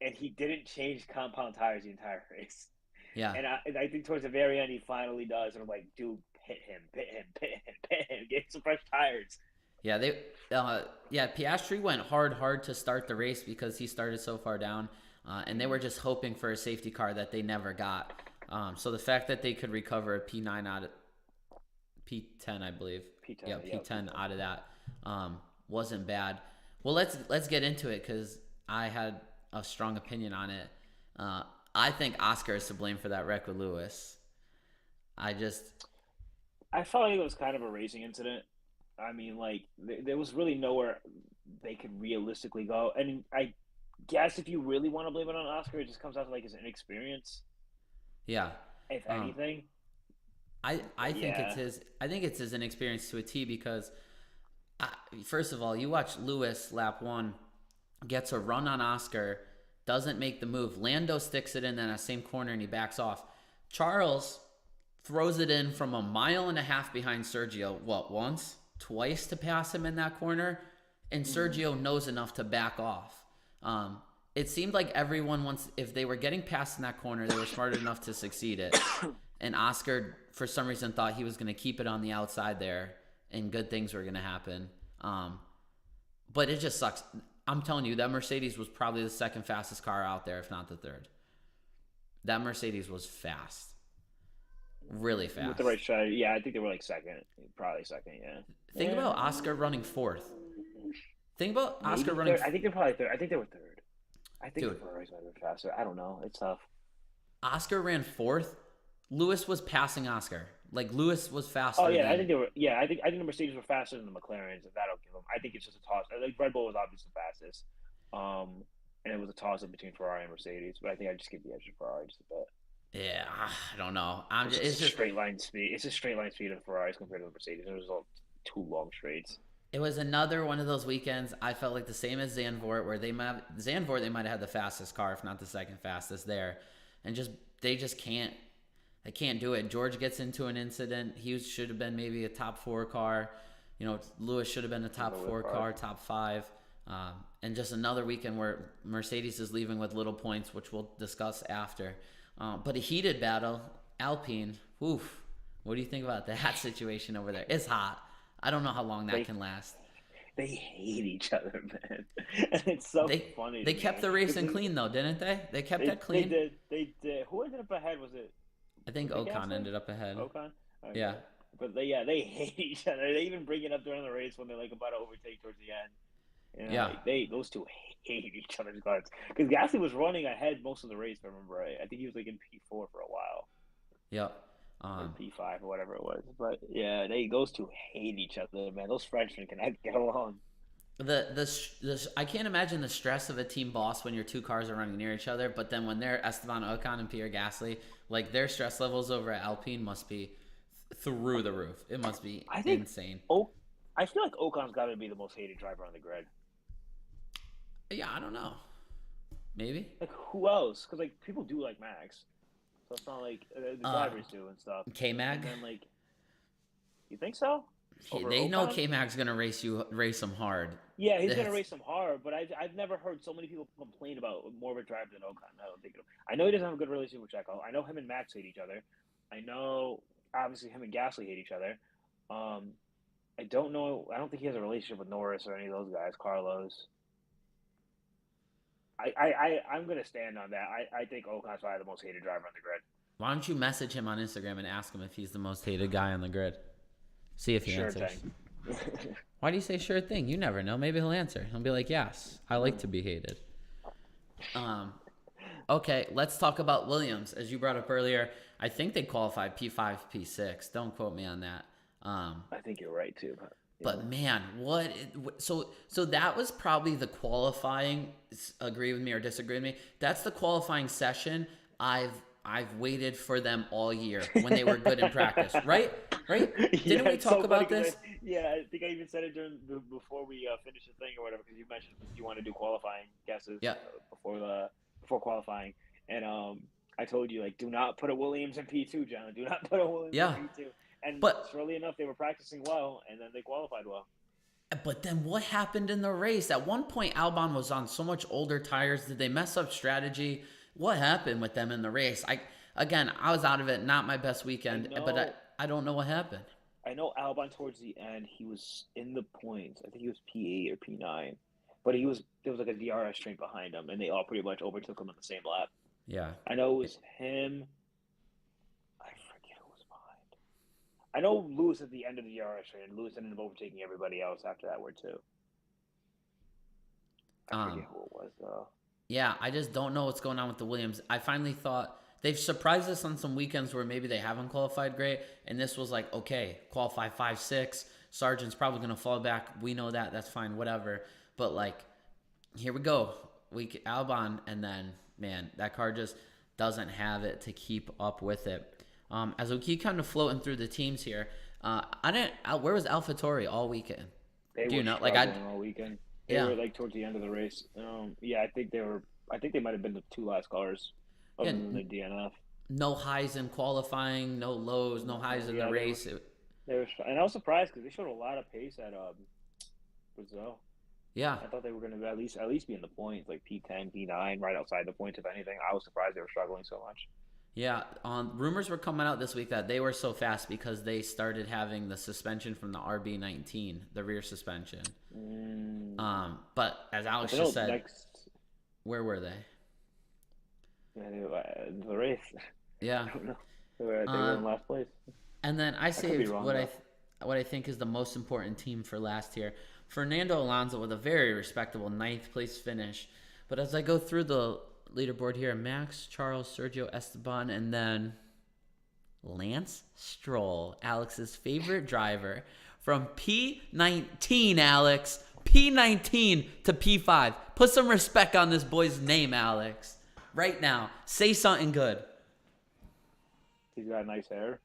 and he didn't change compound tires the entire race. yeah. And I think towards the very end he finally does, and I'm like, dude, pit him, pit him, pit him, pit him, get some fresh tires. Yeah, Piastri went hard to start the race because he started so far down, and they were just hoping for a safety car that they never got. So the fact that they could recover a P9 out of P10, I believe, P10, yeah, yeah, P10 P10. out of that, wasn't bad. Well, let's get into it because I had a strong opinion on it. Uh, I think Oscar is to blame for that wreck with Lewis. I just, I felt like it was kind of a racing incident. I mean, like there was really nowhere they could realistically go, and I guess if you really want to blame it on Oscar, it just comes out to like his inexperience, yeah. if Um, anything. I But think it's yeah, his I think it's his inexperience to a T because I, first of all, you watch Lewis lap one gets a run on Oscar, doesn't make the move. Lando sticks it in that same corner and he backs off. Charles throws it in from a mile and a half behind Sergio. What, once, twice to pass him in that corner, and mm-hmm. Sergio knows enough to back off. It seemed like everyone once if they were getting past in that corner, they were smart enough to succeed it. And Oscar, for some reason, thought he was going to keep it on the outside there, and good things were going to happen. But it just sucks. I'm telling you, that Mercedes was probably the second fastest car out there, if not the third. That Mercedes was fast, really With the fast. right strategy, yeah, I think they were like second, probably second. Yeah, Think yeah, about Oscar running fourth. Think about Oscar maybe running, third. I think they're probably third. I think they were third. I think the dude. Ferraris might have been faster. I don't know. It's tough. Oscar ran fourth. Lewis was passing Oscar. Like Lewis was Oh faster yeah, I than. think they were. Yeah, I think the Mercedes were faster than the McLarens, and that'll give them. I think it's just a toss. I think Red Bull was obviously the fastest, and it was a toss up between Ferrari and Mercedes. But I think I just give the edge to Ferrari just a bit. Yeah, I don't know. It's It's just a just straight line speed. It's a straight line speed of Ferraris compared to the Mercedes. It was all two long straights. it was another one of those weekends. I felt like the same as Zandvoort, where they might have had the fastest car, if not the second fastest there, and just they just can't. They can't do it. George gets into an incident. He should have been maybe a top four car. Lewis should have been a top Lewis four car. car, top five. And just another weekend where Mercedes is leaving with little points, which we'll discuss after. But a heated battle, Alpine. Oof. What do you think about that situation over there? It's hot. I don't know how long that They can last. they hate each other, man, and it's so They funny they to me kept the racing because clean though, didn't they? They kept that they clean. did they did. Who ended up ahead? I think Was it Ocon Gasly? ended up ahead. Ocon. Yeah, Okay, but they hate each other. They even bring it up during the race when they're like about to overtake towards the end. yeah, Like those two hate each other's guts because Gasly was running ahead most of the race. If I remember right, I think he was like in P4 for a while yep. or P5 or whatever it was. But yeah, those two hate each other, man. Those Frenchmen cannot get along. I can't imagine the stress of a team boss when your two cars are running near each other. But then when they're Esteban Ocon and Pierre Gasly, like their stress levels over at Alpine must be through the roof. It must be I think insane. oh, I feel like Ocon's got to be the most hated driver on the grid. Yeah, I don't know. Maybe. Like who else? Because like people do like Max, so it's not like the Uh, drivers do and stuff. K Mag. And then like, you think so? Over They know Ocon? K Mag's gonna race them hard. Yeah, he's gonna That's, race him hard, but I've never heard so many people complain about more of a driver than Ocon. I don't think. I know he doesn't have a good relationship with Checo. I know him and Max hate each other. I know obviously him and Gasly hate each other. Um, I don't know. I don't think he has a relationship with Norris or any of those guys. Carlos. I'm gonna stand on that. I think Ocon's probably the most hated driver on the grid. Why don't you message him on Instagram and ask him if he's the most hated guy on the grid? See if he Sure answers. thing. Why do you say sure thing? You never know. Maybe he'll answer. He'll be like, yes, I like to be hated. Okay, let's talk about Williams. As you brought up earlier, I think they qualified P5, P6. Don't quote me on that. I think you're right too. But man, so that was probably the qualifying. Agree with me or disagree with me? That's the qualifying session I've waited for them all year when they were good in practice, right? Right? Didn't we talk about this? I think I even said it before we finished the thing or whatever, because you mentioned you want to do qualifying guesses before qualifying, and I told you, like, do not put a Williams in P2, John. Do not put a Williams in P2. And surely enough, they were practicing well, and then they qualified well. But then what happened in the race? At one point, Albon was on so much older tires. Did they mess up strategy? What happened with them in the race? I was out of it. Not my best weekend, but I don't know what happened. I know Albon towards the end, he was in the points. I think he was P8 or P9. But there was like a DRS straight behind him, and they all pretty much overtook him on the same lap. Yeah. I know it was him. I forget who was behind. I know Lewis at the end of the DRS straight, and Lewis ended up overtaking everybody else after that word too. I forget who it was though. Yeah, I just don't know what's going on with the Williams. I finally thought they've surprised us on some weekends where maybe they haven't qualified great, and this was like, okay, qualify 5, 6. Sargent's probably going to fall back. We know that. That's fine, whatever. But, like, here we go. Albon, and then, man, that car just doesn't have it to keep up with it. As we keep kind of floating through the teams here, where was AlphaTauri all weekend? Do you know? Like, all weekend. They were like towards the end of the race. I think they were. I think they might have been the two last cars, other than the DNF. No highs in qualifying, no lows, no highs in the race. And I was surprised because they showed a lot of pace at Brazil. Yeah, I thought they were going to at least be in the points, like P10, P9, right outside the points. If anything, I was surprised they were struggling so much. Yeah, rumors were coming out this week that they were so fast because they started having the suspension from the RB19, the rear suspension. But as Alex just said, where were they? The race. Yeah, I don't know. They were in last place. And then I saved what I think is the most important team for last here. Fernando Alonso with a very respectable 9th place finish. But as I go through the leaderboard here, Max, Charles, Sergio Esteban, and then Lance Stroll, Alex's favorite driver, from P19, Alex. P19 to P5. Put some respect on this boy's name, Alex. Right now. Say something good. He's got nice hair.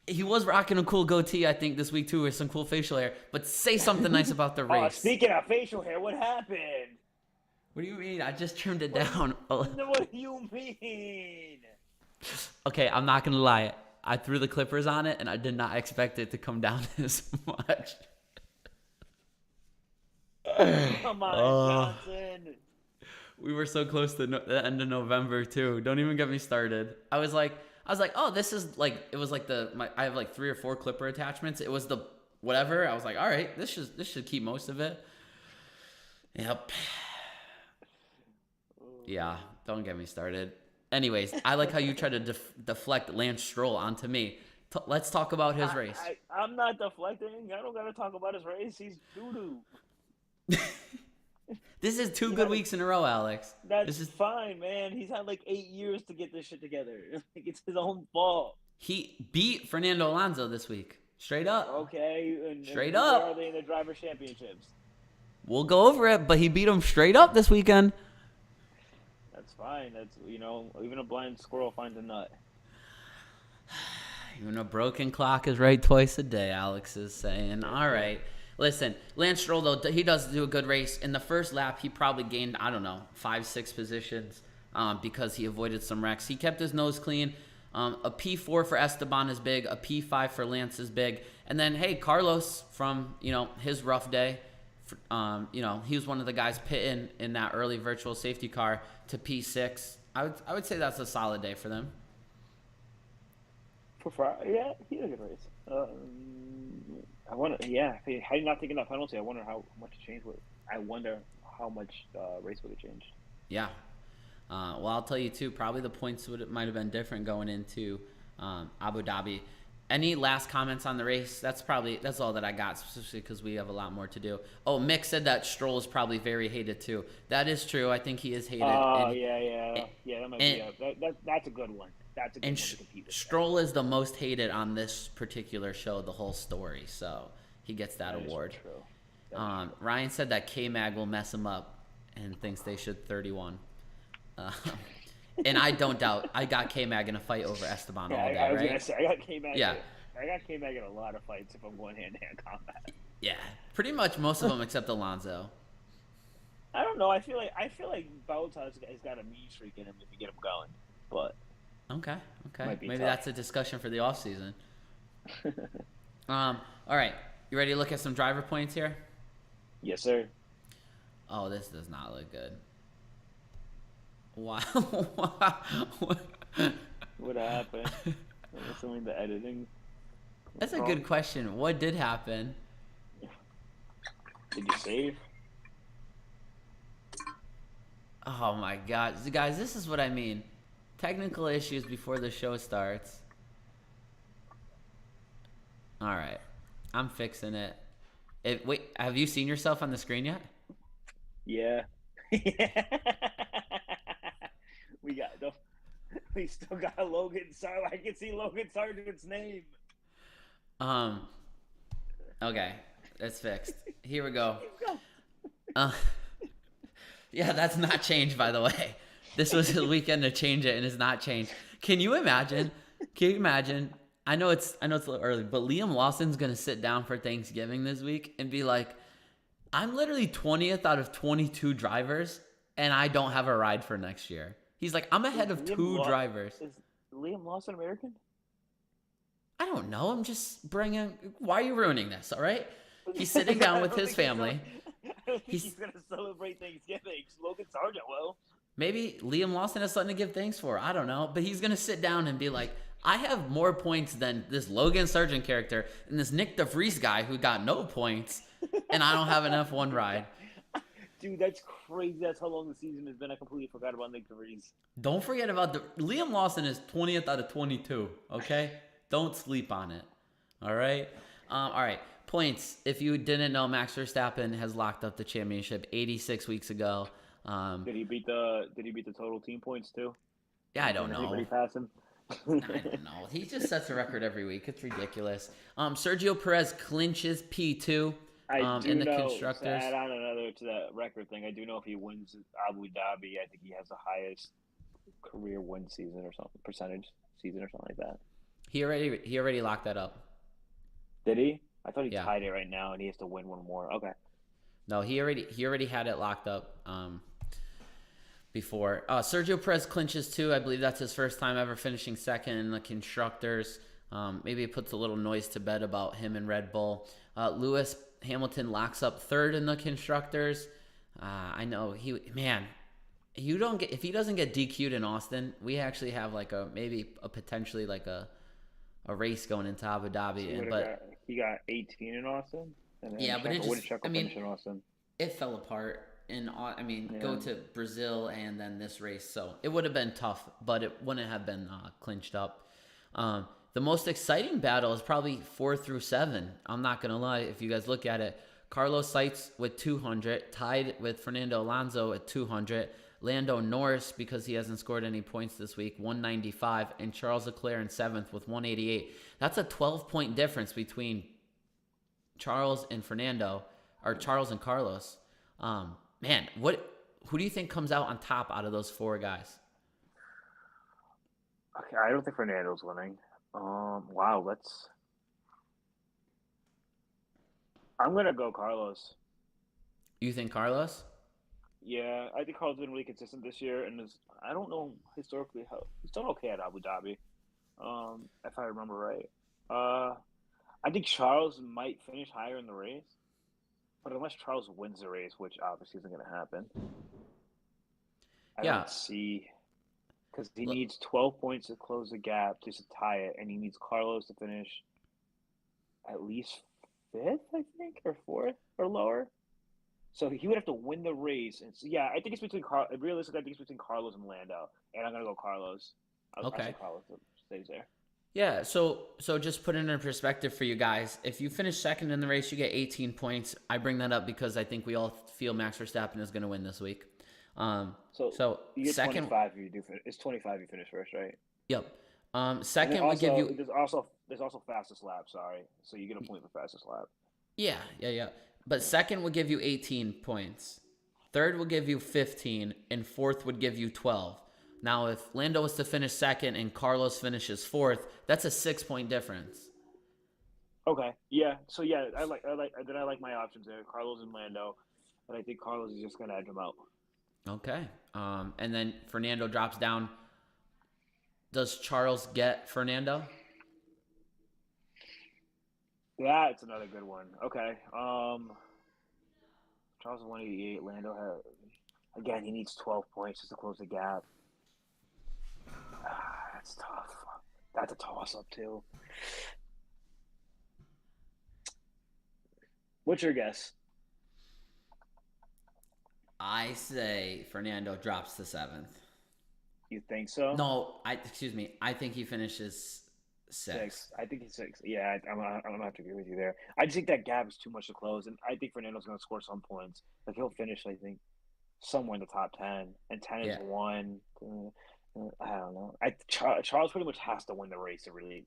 He was rocking a cool goatee, I think, this week, too, with some cool facial hair. But say something nice about the race. Speaking of facial hair, what happened? What do you mean? I just trimmed it down. What do you mean? Okay, I'm not going to lie. I threw the clippers on it, and I did not expect it to come down as much. Come on, Johnson. We were so close to the end of November, too. Don't even get me started. I was like, oh, this is like, it was like I have like 3 or 4 clipper attachments. It was the whatever. I was like, all right, this should keep most of it. Yep. Yeah, don't get me started. Anyways, I like how you try to deflect Lance Stroll onto me. Let's talk about his race. I'm not deflecting. I don't got to talk about his race. He's doo-doo. This is 2 good weeks in a row, Alex. That's fine, man. He's had like 8 years to get this shit together. It's his own fault. He beat Fernando Alonso this week. Straight up. Okay. Straight up. Where are they in the driver championships? We'll go over it, but he beat him straight up this weekend. That's fine. That's, even a blind squirrel finds a nut. Even a broken clock is right twice a day, Alex is saying. All right. Listen, Lance Stroll, though, he does do a good race. In the first lap, he probably gained, 5, 6 positions because he avoided some wrecks. He kept his nose clean. A P4 for Esteban is big. A P5 for Lance is big. And then, hey, Carlos from, his rough day, he was one of the guys pitting in that early virtual safety car to P6. I would say that's a solid day for them. For Ferrari, yeah, he had a good race. I wonder, yeah, if he had not taken that penalty, I wonder how much change would. I wonder how much race would have changed. Yeah. Well, I'll tell you too. Probably the points would might have been different going into Abu Dhabi. Any last comments on the race? That's all that I got, especially because we have a lot more to do. Oh, Mick said that Stroll is probably very hated too. That is true. I think he is hated. Oh yeah. That might And be that's a good one. That's a good and one to compete with. Stroll is the most hated on this particular show, the whole story. So he gets that That is award. true. That is true. Ryan said that K Mag will mess him up, and thinks they should 31. Uh, and I don't doubt. I got K Mag in a fight over Esteban Yeah, all day, I was right? gonna say I got K Mag. Yeah. I got K Mag in a lot of fights if I'm going hand to hand combat. Yeah, pretty much most of them except Alonso. I don't know. I feel like Bottas has got a mean streak in him if you get him going, but Okay, okay. might be Maybe tough. that's a discussion for the off season. All right. You ready to look at some driver points here? Yes, sir. Oh, this does not look good. Wow. What happened? I'm assuming the editing. That's a good question. What did happen? Did you save? Oh my god. Guys, this is what I mean. Technical issues before the show starts. All right. I'm fixing it. Wait, have you seen yourself on the screen yet? Yeah. we got the. We still got Logan Sargent. I can see Logan Sargent's name. Okay. That's fixed. Here we go. Yeah, that's not changed, by the way. This was the weekend to change it, and it's not changed. Can you imagine? I know it's a little early, but Liam Lawson's gonna sit down for Thanksgiving this week and be like, "I'm literally 20th out of 22 drivers, and I don't have a ride for next year." He's like, "I'm ahead of two drivers." Is Liam Lawson American? I don't know. I'm just bringing. Why are you ruining this? All right. He's sitting down with his family. I don't think he's gonna celebrate Thanksgiving. Logan Sargent will. Maybe Liam Lawson has something to give thanks for. I don't know. But he's going to sit down and be like, I have more points than this Logan Sargent character and this Nick DeVries guy who got no points, and I don't have an F1 ride. Dude, that's crazy. That's how long the season has been. I completely forgot about Nick DeVries. Don't forget about Liam Lawson is 20th out of 22, okay? Don't sleep on it, all right? All right, points. If you didn't know, Max Verstappen has locked up the championship 86 weeks ago. Did he beat the total team points too? Yeah, I don't Did know. anybody pass him? I don't know. He just sets a record every week. It's ridiculous. Sergio Perez clinches P2 in the constructors. To add on another to that record thing, I do know if he wins Abu Dhabi, I think he has the highest career win season or something, percentage season or something like that. He already locked that up. Did he? I thought he tied it right now, and he has to win one more. Okay. No, he already had it locked up before. Sergio Perez clinches too. I believe that's his first time ever finishing second in the constructors. Maybe it puts a little noise to bed about him and Red Bull. Lewis Hamilton locks up third in the constructors. I know if he doesn't get DQ'd in Austin, we actually have potentially a race going into Abu Dhabi. So he got 18 in Austin. And then in Austin? It fell apart. Go to Brazil and then this race. So it would have been tough, but it wouldn't have been clinched up. The most exciting battle is probably 4 through 7. I'm not going to lie. If you guys look at it, Carlos Sainz with 200, tied with Fernando Alonso at 200. Lando Norris, because he hasn't scored any points this week, 195. And Charles Leclerc in 7th with 188. That's a 12-point difference between Charles and Fernando, or Charles and Carlos. Man, who do you think comes out on top out of those 4 guys? Okay, I don't think Fernando's winning. Wow, I'm gonna go Carlos. You think Carlos? Yeah, I think Carlos has been really consistent this year, and I don't know historically how he's done okay at Abu Dhabi, if I remember right. I think Charles might finish higher in the race, but unless Charles wins the race, which obviously isn't going to happen, I don't see. because he Look, needs 12 points to close the gap just to tie it, and he needs Carlos to finish at least fifth, I think, or fourth or lower. So he would have to win the race. And so, yeah, I think it's between realistically, I think it's between Carlos and Lando, and I'm gonna go Carlos. I say okay. Carlos stays there. Yeah, so just put it in perspective for you guys. If you finish second in the race, you get 18 points. I bring that up because I think we all feel Max Verstappen is going to win this week. So So you get second, 25 if you do. It's 25 you finish first, right? yep. And then Second would give also you, there's also fastest lap. Sorry, so you get a point for fastest lap. yeah. But second would give you 18 points. Third would give you 15, and fourth would give you 12. Now, if Lando was to finish second and Carlos finishes fourth, that's a 6 point difference. Okay, yeah. So yeah, I like my options there, Carlos and Lando, and I think Carlos is just gonna edge him out. Okay. And then Fernando drops down. Does Charles get Fernando? That's another good one. Okay. Charles is 188. Lando has again. He needs 12 points just to close the gap. That's tough. That's a toss up too. What's your guess? I say Fernando drops to seventh. You think so? No, excuse me. I think he finishes sixth. Six. I think he's six. Yeah, I'm gonna have to agree with you there. I just think that gap is too much to close, and I think Fernando's gonna score some points. Like he'll finish, I think, somewhere in the top 10, and 10 is Yeah. one. I don't know. Charles pretty much has to win the race to really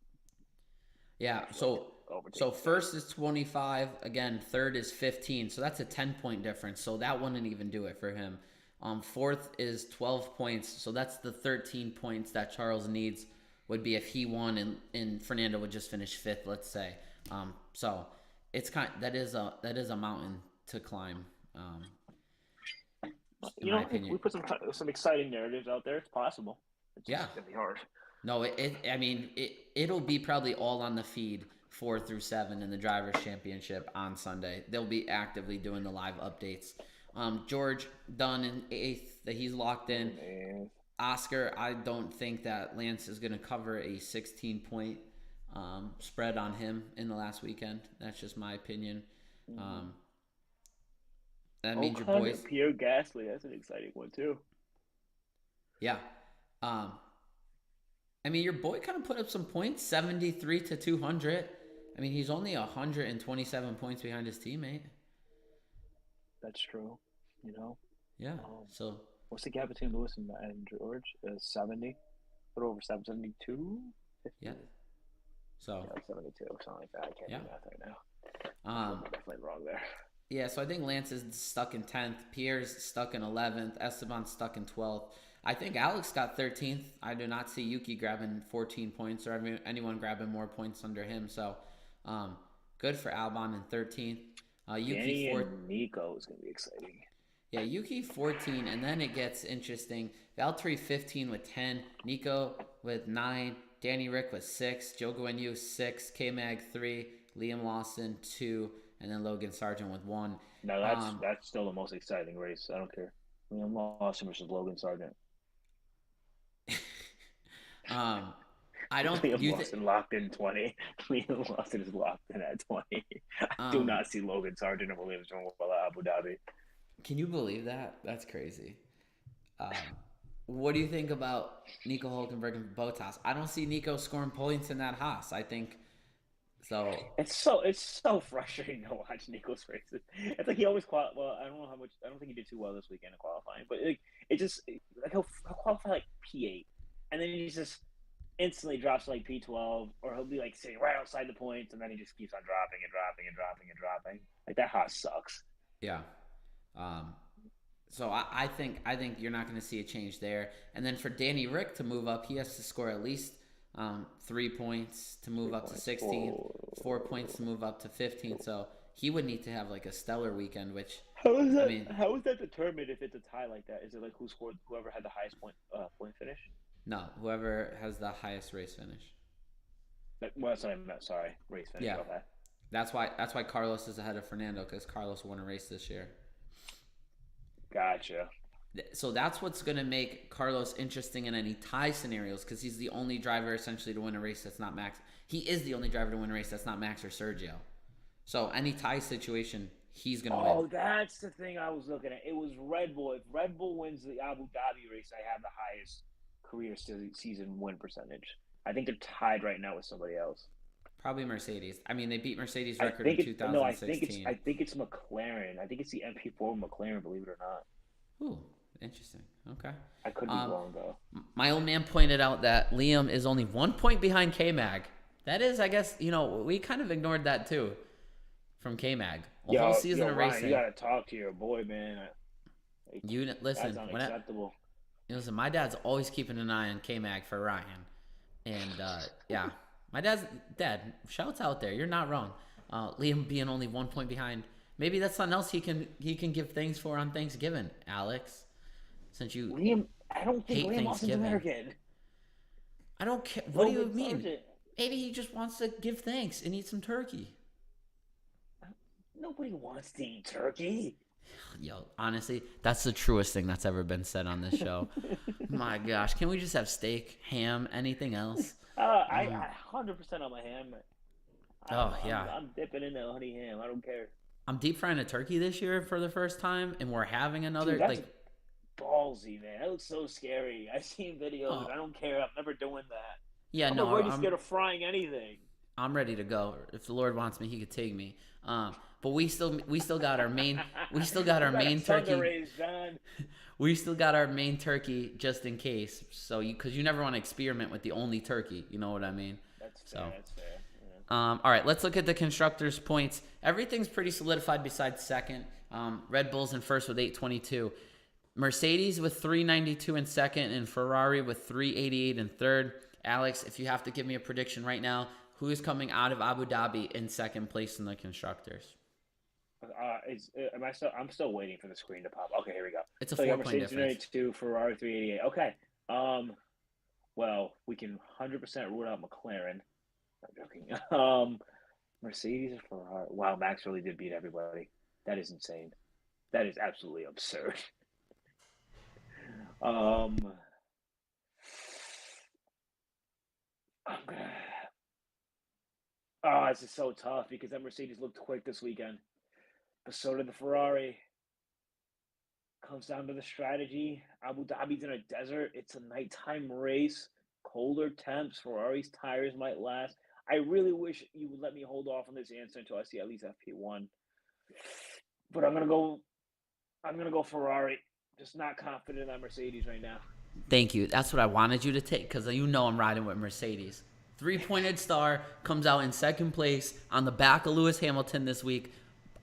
Yeah. like So overtake the guy. first is 25. Again, third is 15. So that's a 10 point difference. So that wouldn't even do it for him. Fourth is 12 points. So that's the 13 points that Charles needs would be if he won and Fernando would just finish fifth, let's say. So it's that is a mountain to climb. In my We opinion. put some exciting narratives out there. It's possible. It's Yeah. just gonna be hard. No, I mean, it'll be probably all on the feed 4 through 7 in the Drivers' Championship on Sunday. They'll be actively doing the live updates. George Dunn in eighth, that he's locked in. Man. Oscar, I don't think that Lance is going to cover a 16 point spread on him in the last weekend. That's just my opinion. Um, that means your Ocon boys, and Pierre Gasly. That's an exciting one too. yeah. Um, I mean, your boy kind of put up some points, 73 to 200. I mean, he's only 127 points behind his teammate. That's true. You know, Yeah. um, So, what's the gap between Lewis and George? 70, a little over 72, yeah. 50. So, Yeah, like 72, something like that. I can't yeah. do math right now. I'm Um, definitely wrong there. yeah, so I think Lance is stuck in 10th. Pierre's stuck in 11th. Esteban's stuck in 12th. I think Alex got 13th. I do not see Yuki grabbing 14 points or anyone grabbing more points under him. So, good for Albon in 13th. Yuki Danny 4th. and Nico is going to be exciting. Yeah, Yuki 14, and then it gets interesting. Valtteri 15 with 10, Nico with 9, Danny Rick with 6, Joe Guanyu 6, K Mag 3, Liam Lawson 2, and then Logan Sargent with 1. No, that's Um, that's still the most exciting race. I don't care. Liam Lawson versus Logan Sargent. um, I don't. Liam You think? Lawson locked in 20. Liam Lawson is locked in at 20. I do Um, not see Logan Sargent and Williams doing well at Abu Dhabi. can you believe that? That's crazy. Um, what do you think about Nico Hulkenberg and Bottas? I don't see Nico scoring points in that Haas. I think so. It's so frustrating to watch Nico's races. It's like he always well, I don't know how much. I don't think he did too well this weekend in qualifying, but like he'll qualify like P8, and then he just instantly drops to like P12, or he'll be like sitting right outside the points, and then he just keeps on dropping and dropping and dropping and dropping. Like that Haas sucks. Yeah. Um, so I think you're not going to see a change there. And then for Danny Rick to move up, he has to score at least 3 points to move 3 up to points. 16th, Oh. 4 points to move up to 15th. So he would need to have like a stellar weekend, which How is I that? mean, How is that determined if it's a tie like that? Is it like whoever had the highest point finish? no, whoever has the highest race finish. Well, that's what I meant. Sorry, race finish. Yeah, Okay, that's why Carlos is ahead of Fernando because Carlos won a race this year. gotcha. So that's what's going to make Carlos interesting in any tie scenarios because he's the only driver essentially to win a race that's not Max. He is the only driver to win a race that's not Max or Sergio. So any tie situation, he's going to win. Oh, that's the thing I was looking at. It was Red Bull. If Red Bull wins the Abu Dhabi race, I have the highest career season win percentage. I think they're tied right now with somebody else. Probably Mercedes. I mean, they beat Mercedes' I record think in it's no. 2016. I think it's McLaren. I think it's the MP4 McLaren. Believe it or not. Ooh, interesting. Okay. I could be wrong though. My old man pointed out that Liam is only 1 point behind K-Mag. That is, I guess, we kind of ignored that too from K-Mag. A whole season of Ryan, racing. you gotta talk to your boy, man. Listen, that's unacceptable. Listen, my dad's always keeping an eye on K-Mag for Ryan. And, yeah, my dad, shouts out there. You're not wrong. Liam being only 1 point behind. Maybe that's something else he can give thanks for on Thanksgiving, Alex. Since you Liam, I don't think hate Liam Lawson's American. I don't care. What do you mean? Maybe he just wants to give thanks and eat some turkey. Nobody wants to eat turkey. Yo, honestly, that's the truest thing that's ever been said on this show. My gosh, can we just have steak, ham, anything else? I 100% on my ham. I'm dipping in the honey ham. I don't care. I'm deep frying a turkey this year for the first time, and we're having another. Dude, that's ballsy, man. That looks so scary. I've seen videos. And I don't care. I'm never doing that. Yeah, I'm already scared of frying anything. I'm ready to go. If the Lord wants me, He could take me. But we still got our main turkey. We still got our main turkey just in case. So because you never want to experiment with the only turkey. You know what I mean? That's fair. That's fair. All right, let's look at the constructors' points. Everything's pretty solidified besides second. Red Bull's in first with 822. Mercedes with 392 in second, and Ferrari with 388 in third. Alex, if you have to give me a prediction right now, who is coming out of Abu Dhabi in second place in the constructors? I'm still waiting for the screen to pop. Okay, here we go. It's a 4-point difference. Mercedes 392, Ferrari 388. Okay. Well, we can 100% rule out McLaren. I'm joking. Mercedes and Ferrari. Wow, Max really did beat everybody. That is insane. That is absolutely absurd. This is so tough because that Mercedes looked quick this weekend, but so did the Ferrari. Comes down to the strategy. Abu Dhabi's in a desert. It's a nighttime race. Colder temps. Ferrari's tires might last. I really wish you would let me hold off on this answer until I see at least FP1. But I'm gonna go Ferrari. Just not confident in that Mercedes right now. Thank you. That's what I wanted you to take because I'm riding with Mercedes. 3-pointed star comes out in second place on the back of Lewis Hamilton this week.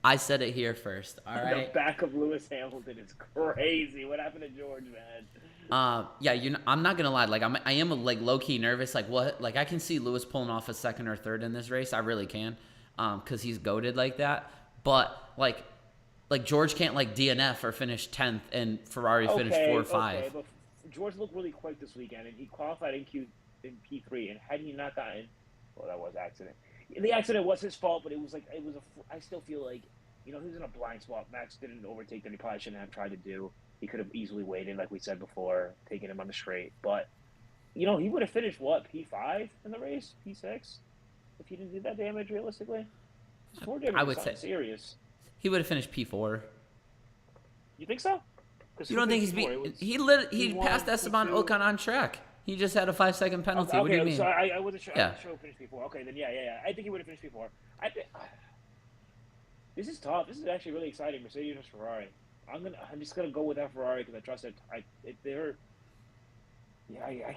I said it here first. All right. The back of Lewis Hamilton is crazy. What happened to George, man? Yeah, I'm not gonna lie. Like I am low key nervous. Like what? Like I can see Lewis pulling off a second or third in this race. I really can, because he's goated like that. But like George can't DNF or finish 10th and Ferrari finish 4 or 5. Okay, but George looked really quick this weekend, and he qualified in P3. And had he not gotten, well, that was accident. The accident was his fault, but I still feel like, he was in a blind spot. Max didn't overtake that he probably shouldn't have tried to do. He could have easily waited, like we said before, taking him on the straight. But, he would have finished, P5 in the race? P6? If he didn't do that damage, realistically? I would say serious. He would have finished P4. You think so? You don't think he passed Esteban Ocon on track? He just had a 5-second penalty. Okay, what do you mean? So I wasn't sure. Yeah. I wasn't sure he finished P4. Okay, then yeah. I think he would have finished P4. This is tough. This is actually really exciting. Mercedes versus Ferrari. I'm just gonna go with that Ferrari because I trust it. I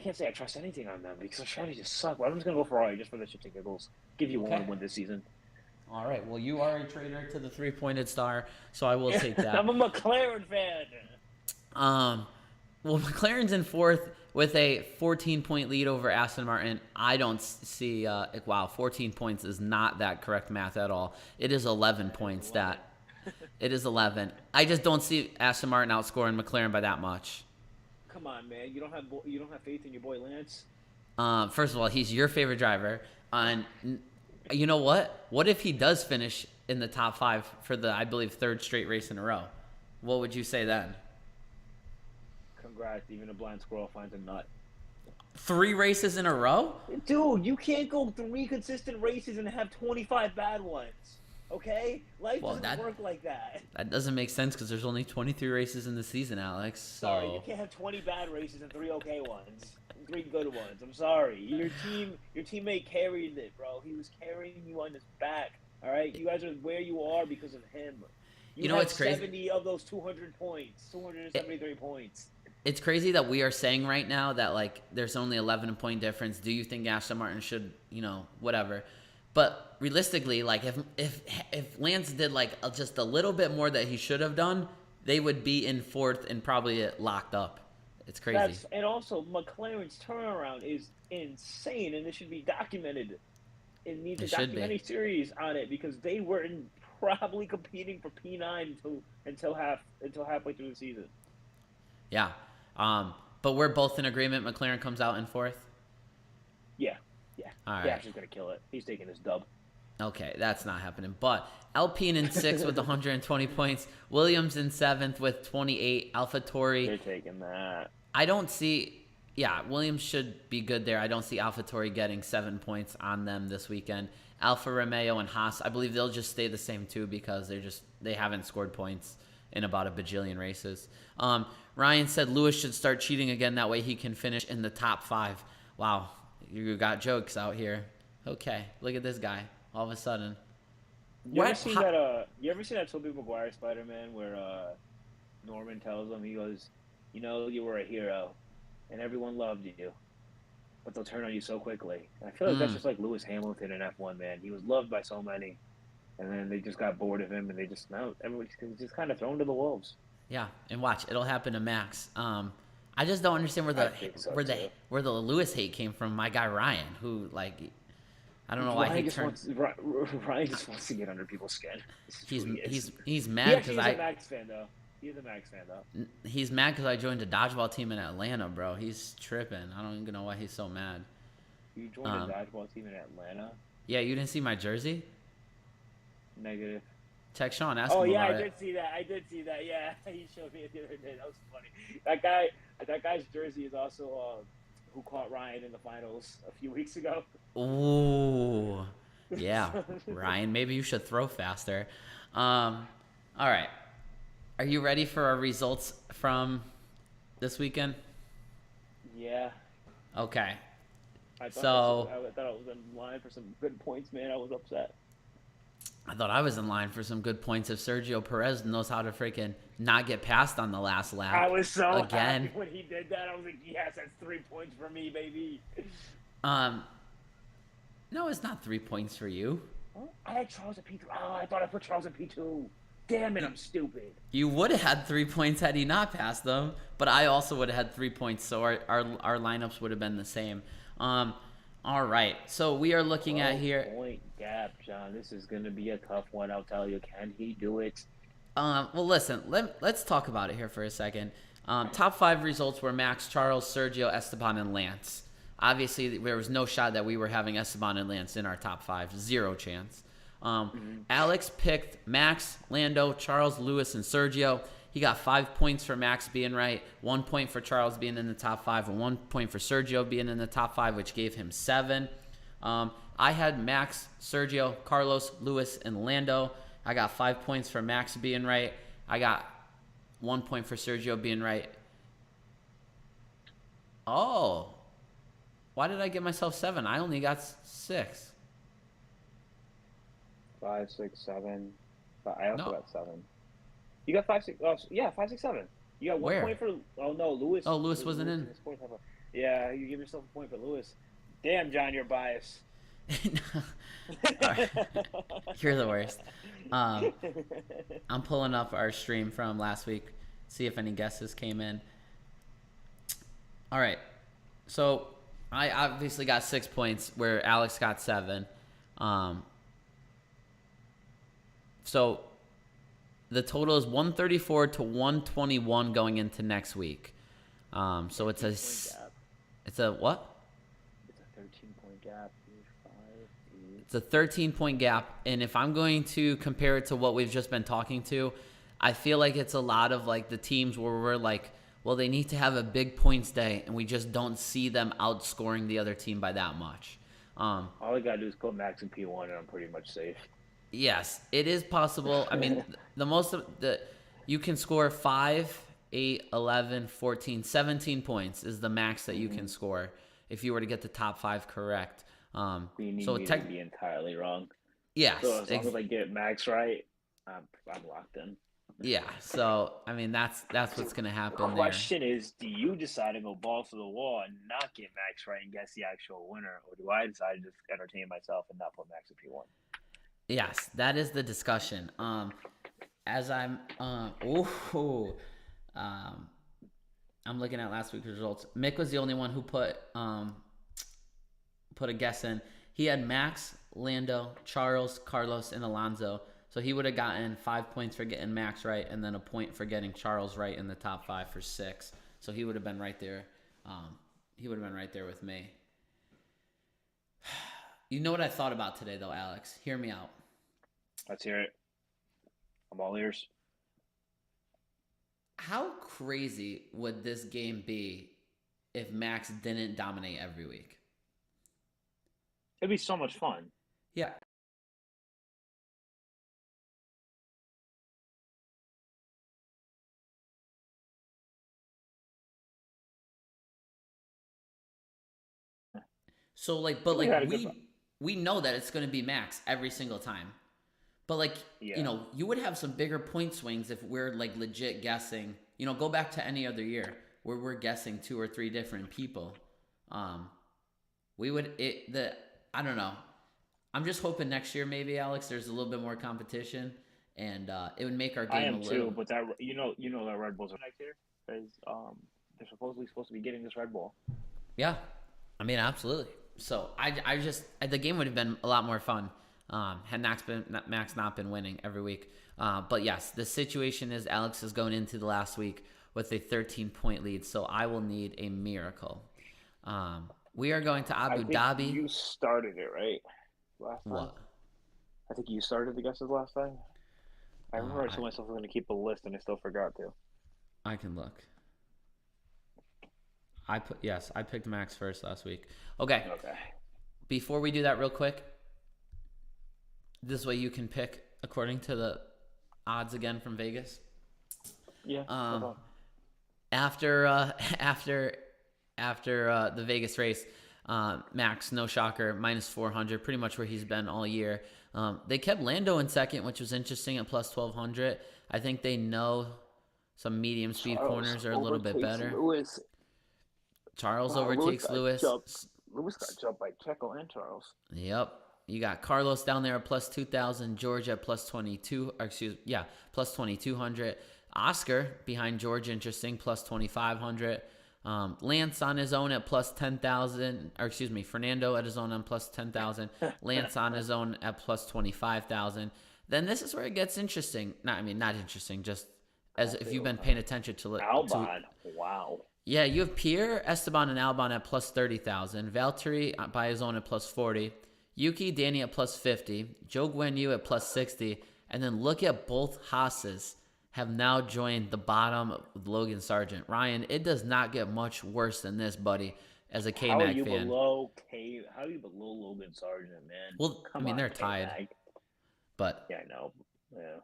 can't say I trust anything on them because their strategy just suck. But I'm just gonna go Ferrari just for the shits and giggles. Give you one win this season. All right. Well, you are a traitor to the 3-pointed star, so I will take that. I'm a McLaren fan. Well, McLaren's in fourth with a 14-point lead over Aston Martin. I don't see 14 points is not that correct math at all. It is 11 points. It is 11. I just don't see Aston Martin outscoring McLaren by that much. Come on, man. You don't have faith in your boy Lance? First of all, he's your favorite driver. And you know what? What if he does finish in the top 5 for the, I believe, 3rd straight race in a row? What would you say then? Congrats. Even a blind squirrel finds a nut. 3 races in a row? Dude, you can't go 3 consistent races and have 25 bad ones. Okay? Life Well, doesn't work like that. That doesn't make sense because there's only 23 races in the season, Alex. So. Sorry, you can't have 20 bad races and 3 okay ones. 3 good ones. I'm sorry. Your teammate carried it, bro. He was carrying you on his back. All right? You guys are where you are because of him. You know what's crazy? 70 of those 200 points. 273 points. It's crazy that we are saying right now that, like, there's only 11-point difference. Do you think Aston Martin should, whatever. But realistically, like, if Lance did, like, just a little bit more that he should have done, they would be in 4th and probably locked up. It's crazy. And also, McLaren's turnaround is insane, and this should be documented. It needs a documentary series on it because they were probably competing for P9 until halfway through the season. Yeah. But we're both in agreement. McLaren comes out in 4th? Yeah. All right. Dash is going to kill it. He's taking his dub. Okay, that's not happening. But Alpine in 6th with 120 points. Williams in 7th with 28. AlphaTauri. They're taking that. I don't see... Yeah, Williams should be good there. I don't see AlphaTauri getting 7 points on them this weekend. Alfa Romeo and Haas, I believe they'll just stay the same too because they haven't scored points in about a bajillion races. Ryan said Lewis should start cheating again. That way he can finish in the top 5. Wow, you got jokes out here. Okay, look at this guy. All of a sudden. You ever seen that Tobey Maguire Spider-Man where Norman tells him, he goes, you were a hero and everyone loved you, but they'll turn on you so quickly. And I feel like that's just like Lewis Hamilton in F1, man. He was loved by so many, and then they just got bored of him, and everybody's just kind of thrown to the wolves. Yeah, and watch, it'll happen to Max. I just don't understand where the Lewis hate came from. My guy Ryan, who I don't know why Ryan just wants to get under people's skin. He's mad because he's a Max fan though. He's a Max fan though. He's mad because I joined a dodgeball team in Atlanta, bro. He's tripping. I don't even know why he's so mad. You joined a dodgeball team in Atlanta? Yeah, you didn't see my jersey? Negative. Text Sean, ask him about it. I did see that. Yeah, he showed me it the other day. That was funny. That guy's jersey is also who caught Ryan in the finals a few weeks ago. Ooh, yeah, Ryan. Maybe you should throw faster. All right, are you ready for our results from this weekend? Yeah. Okay. I thought I was in line for some good points, man. I was upset. I thought I was in line for some good points if Sergio Perez knows how to freaking not get passed on the last lap. I was so happy when he did that. I was like, yes, that's 3 points for me, baby. No, it's not 3 points for you. I had Charles at P2. Oh, I thought I put Charles at P2. Damn it, I'm stupid. You would have had 3 points had he not passed them, but I also would have had 3 points, so our lineups would have been the same. All right, so we are looking at here. Point gap, John. This is going to be a tough one. I'll tell you. Can he do it? Well, listen. Let's talk about it here for a second. Top 5 results were Max, Charles, Sergio, Esteban, and Lance. Obviously, there was no shot that we were having Esteban and Lance in our top 5. Zero chance. Alex picked Max, Lando, Charles, Lewis, and Sergio. He got 5 points for Max being right, 1 point for Charles being in the top 5, and 1 point for Sergio being in the top 5, which gave him 7. I had Max, Sergio, Carlos, Lewis, and Lando. I got 5 points for Max being right. I got 1 point for Sergio being right. Oh. Why did I get myself 7? I only got 6. 5, 6, 7. But I also got 7. You got 5, 6. Oh, yeah, 5, 6, 7. You got 1 point for. Oh no, Lewis. Oh, Lewis wasn't in. Yeah, you give yourself a point for Lewis. Damn, John, you're biased. Right. You're the worst. I'm pulling up our stream from last week, see if any guesses came in. All right, so I obviously got 6 points where Alex got 7. So the total is 134 to 121 going into next week. So it's a what? It's a 13-point gap. It's a 13-point gap, and if I'm going to compare it to what we've just been talking to, I feel like it's a lot of like the teams where we're like Well, they need to have a big points day, and we just don't see them outscoring the other team by that much. All I gotta do is put Max in P1, and I'm pretty much safe. Yes, it is possible. I mean, the most of the you can score 5, 8, 11, 14, 17 points is the max that you can score if you were to get the top 5 correct. You need So me to be entirely wrong. yes, So as long as I get Max right, I'm locked in. yeah. So I mean, that's what's gonna happen The there. question is, do you decide to go balls to the wall and not get Max right and guess the actual winner, or do I decide to just entertain myself and not put Max in P1? Yes, that is the discussion. As I'm I'm looking at last week's results. Mick was the only one who put a guess in. He had Max, Lando, Charles, Carlos, and Alonso. So he would have gotten 5 points for getting Max right, and then a point for getting Charles right in the top 5 for 6. So he would have been right there. He would have been right there with me. You know what I thought about today, though, Alex? Hear me out. Let's hear it. I'm all ears. How crazy would this game be if Max didn't dominate every week? It'd be so much fun. Yeah. So but we know that it's going to be Max every single time. But you would have some bigger point swings if we're legit guessing. Go back to any other year where we're guessing 2 or 3 different people. I don't know. I'm just hoping next year maybe, Alex, there's a little bit more competition, and it would make our game I am a little. too, but that that Red Bulls are next year because they're supposedly supposed to be getting this Red Bull. Yeah, I mean absolutely. So the game would have been a lot more fun had Max not been winning every week. But yes, the situation is Alex is going into the last week with a 13-point lead, so I will need a miracle. We are going to Abu Dhabi. You started it, right? Last time? What? I think you started the guesses last time. I remember I told myself I was going to keep a list, and I still forgot to. I can look. I picked Max first last week. Okay. Before we do that real quick, this way you can pick according to the odds again from Vegas. Yeah. After the Vegas race, Max, no shocker, minus 400, pretty much where he's been all year. They kept Lando in second, which was interesting at plus 1,200. I think they know some medium speed corners are a little bit better. Charles overtakes Lewis. Lewis got jumped by Checo and Charles. Yep. You got Carlos down there at plus 2,000. George at plus 2,200. Oscar behind George, interesting, plus 2,500. Lance on his own at plus 10,000. Fernando at his own on plus 10,000. Lance on his own at plus 25,000. Then this is where it gets interesting. Not interesting, just as if you've been paying attention to Albon. Wow. Yeah, you have Pierre, Esteban, and Albon at plus 30,000. Valtteri by his own at plus 40. Yuki, Danny at plus 50. Zhou Guanyu at plus 60. And then look at both Haas's have now joined the bottom with Logan Sargent. Ryan, it does not get much worse than this, buddy, as a K-Mag fan. How are you below Logan Sargent, man? Well, they're tied. K-Mag. But yeah, I know. Yeah.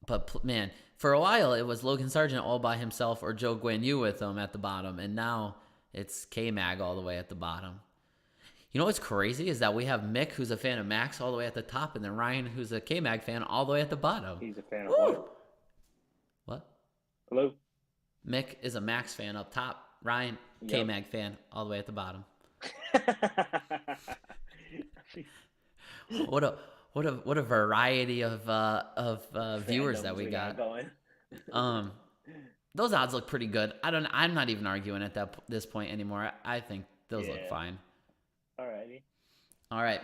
But, man, for a while it was Logan Sargent all by himself or Zhou Guanyu with him at the bottom. And now it's K-Mag all the way at the bottom. You know what's crazy is that we have Mick, who's a fan of Max, all the way at the top, and then Ryan, who's a K-Mag fan, all the way at the bottom. He's a fan of what? What? Hello? Mick is a Max fan up top. Ryan, K-Mag fan, all the way at the bottom. What a variety of viewers that we got. Those odds look pretty good. I'm not even arguing at this point anymore. I think those look fine. Alrighty. All right.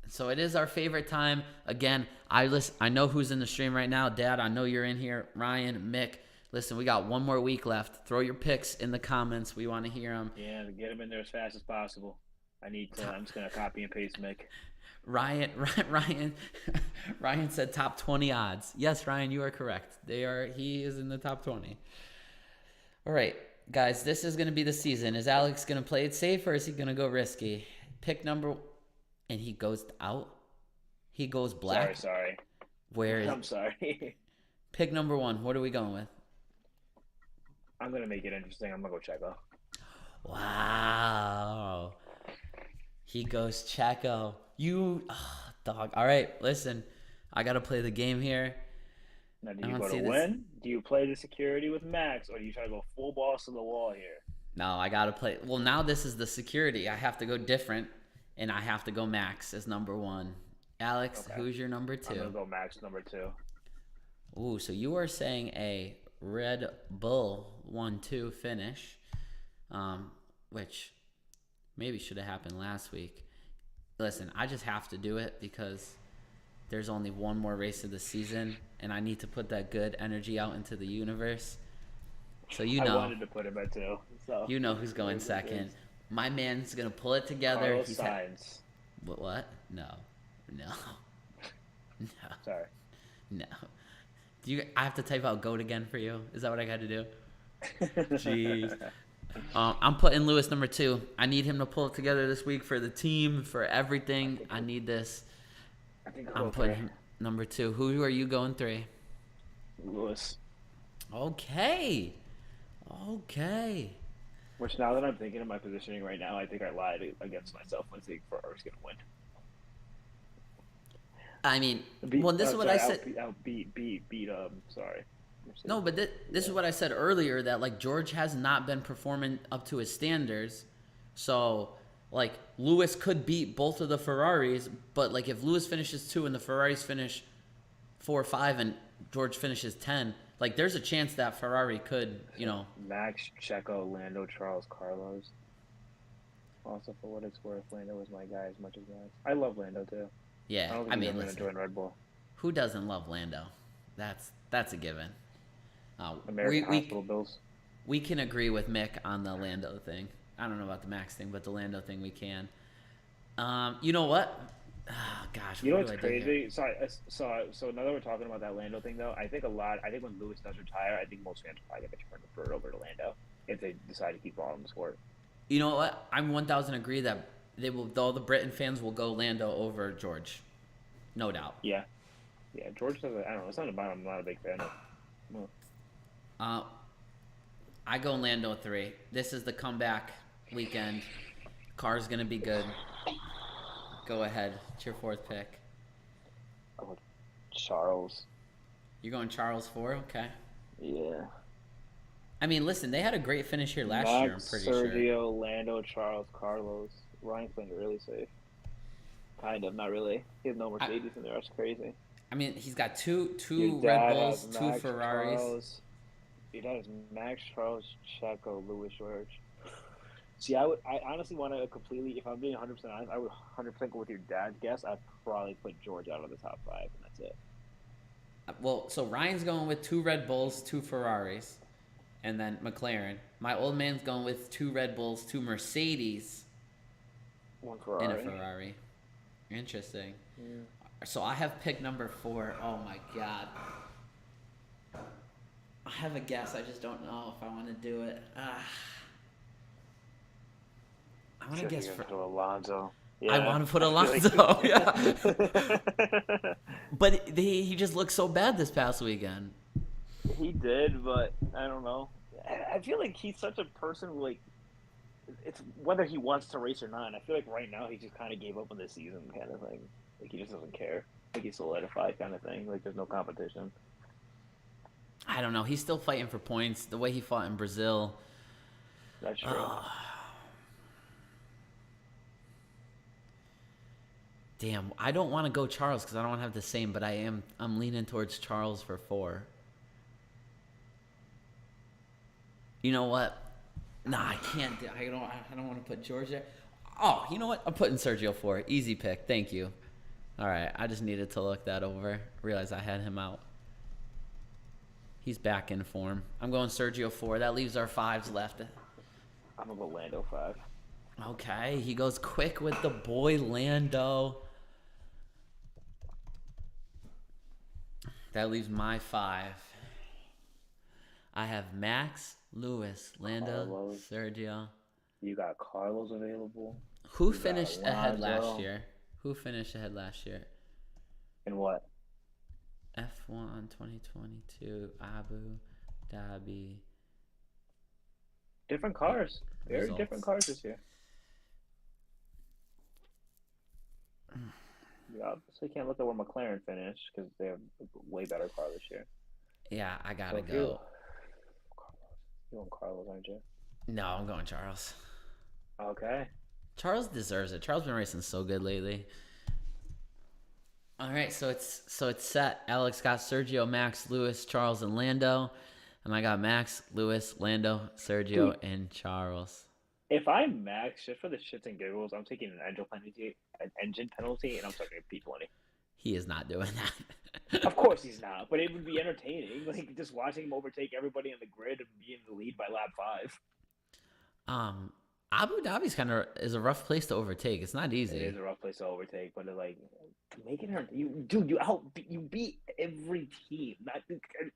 So it is our favorite time. Again, I know who's in the stream right now. Dad, I know you're in here. Ryan, Mick. Listen, we got one more week left. Throw your picks in the comments. We want to hear them. Yeah, get them in there as fast as possible. I'm just going to copy and paste Mick. Ryan said top 20 odds. Yes, Ryan, you are correct. He is in the top 20. All right, guys, this is going to be the season. Is Alex going to play it safe or is he going to go risky? Pick number, and he goes out. He goes black. Sorry. Where is I'm sorry. pick number one? What are we going with? I'm gonna make it interesting. I'm gonna go Checo. Wow. He goes Checo. Dog. All right, listen. I got to play the game here. Now, do I you don't go see to this. win? Do you play the security with Max, or do you try to go full balls to the wall here? No, I got to play. Well, now this is the security. I have to go different, and I have to go Max as number one. Alex, Okay. who's your number I'm two? gonna go Max number 2. Ooh, so you are saying a Red Bull 1-2 finish, which maybe should have happened last week. Listen, I just have to do it because there's only one more race of the season, and I need to put that good energy out into the universe. So I wanted to put him at 2. So you know who's going second. My man's gonna pull it together. Carlos Sainz. What? No. Sorry. No. I have to type out GOAT again for you? Is that what I got to do? Jeez. I'm putting Lewis number 2. I need him to pull it together this week for the team, for everything. I need this. I think I'm putting him number 2. Who are you going 3? Lewis. Okay. Which, now that I'm thinking of my positioning right now, I think I lied against myself when saying Ferrari's gonna win. I mean, this is what I said. Sorry. No, but this is what I said earlier, that like George has not been performing up to his standards. So like Lewis could beat both of the Ferraris, but like if Lewis finishes 2 and the Ferraris finish 4 or 5 and George finishes 10, like there's a chance that Ferrari could, Max, Checo, Lando, Charles, Carlos. Also, for what it's worth, Lando was my guy as much as Max. I love Lando too. Yeah, I mean, listen, join Red Bull. Who doesn't love Lando? That's a given. American hospital bills. We can agree with Mick on the Lando thing. I don't know about the Max thing, but the Lando thing we can. You know what? Oh, gosh. You know what's crazy? So now that we're talking about that Lando thing, though, I think when Lewis does retire, I think most fans are probably going to turn the bird over to Lando if they decide to keep following the sport. You know what? I'm 1,000 agree that they will. Though the Britain fans will go Lando over George, no doubt. Yeah. George doesn't. I don't know. It's not about. I'm not a big fan of. No. I go Lando 3. This is the comeback weekend. Car's gonna be good. Go ahead. It's your 4th pick. Oh, Charles. You're going Charles 4? Okay. Yeah. I mean, listen, they had a great finish here last year, I'm pretty sure. Sergio, Lando, Charles, Carlos. Ryan's playing really safe. Kind of, not really. He has no Mercedes in there. That's crazy. I mean, he's got two Red Bulls, 2 Ferraris. Charles. Your dad is Max, Charles, Checo, Lewis, George. See, I honestly want to completely, if I'm being 100% honest, I would 100% go with your dad's guess. I'd probably put George out of the top 5, and that's it. Well, so Ryan's going with 2 Red Bulls, 2 Ferraris, and then McLaren. My old man's going with 2 Red Bulls, 2 Mercedes, 1 Ferrari. and a Ferrari. Interesting. Yeah. So I have pick number 4. Oh my god. I have a guess. I just don't know if I want to do it. I want to guess for Alonso. Yeah, I want to put Alonso. Yeah. But he just looked so bad this past weekend. He did, but I don't know. I feel like he's such a person who, like, it's whether he wants to race or not. I feel like right now he just kind of gave up on the season kind of thing. Like, he just doesn't care. Like, he's solidified kind of thing. Like, there's no competition. I don't know. He's still fighting for points. The way he fought in Brazil. That's true. Damn, I don't want to go Charles because I don't want to have the same, but I'm leaning towards Charles for 4. You know what? Nah, I can't. I don't want to put George there. Oh, you know what? I'm putting Sergio 4. Easy pick. Thank you. All right, I just needed to look that over. Realize I had him out. He's back in form. I'm going Sergio 4. That leaves our 5s left. I'm going to go Lando 5. Okay, he goes quick with the boy Lando. That leaves my 5. I have Max, Lewis, Lando, Carlos. Sergio. You got Carlos available. Who You got finished ahead last Alonso. year? Who finished ahead last year? And what? F1 2022 Abu Dhabi Different cars. Very different results. cars this year. You obviously can't look at where McLaren finished because they have a way better car this year. Yeah, I So gotta if you, go. you want Carlos, aren't you? No, I'm going Charles. Okay. Charles deserves it. Charles been racing so good lately. All right, so it's set. Alex got Sergio, Max, Lewis, Charles, and Lando, and I got Max, Lewis, Lando, Sergio, Dude, and Charles. if I'm Max, just for the shits and giggles, I'm taking an engine penalty, and I'm taking a P20. He is not doing that. Of course he's not, but it would be entertaining. Like just watching him overtake everybody in the grid and be in the lead by lap 5. Abu Dhabi's kind of is a rough place to overtake. It's not It easy. is a rough place to overtake, but like make it hard. You beat every team.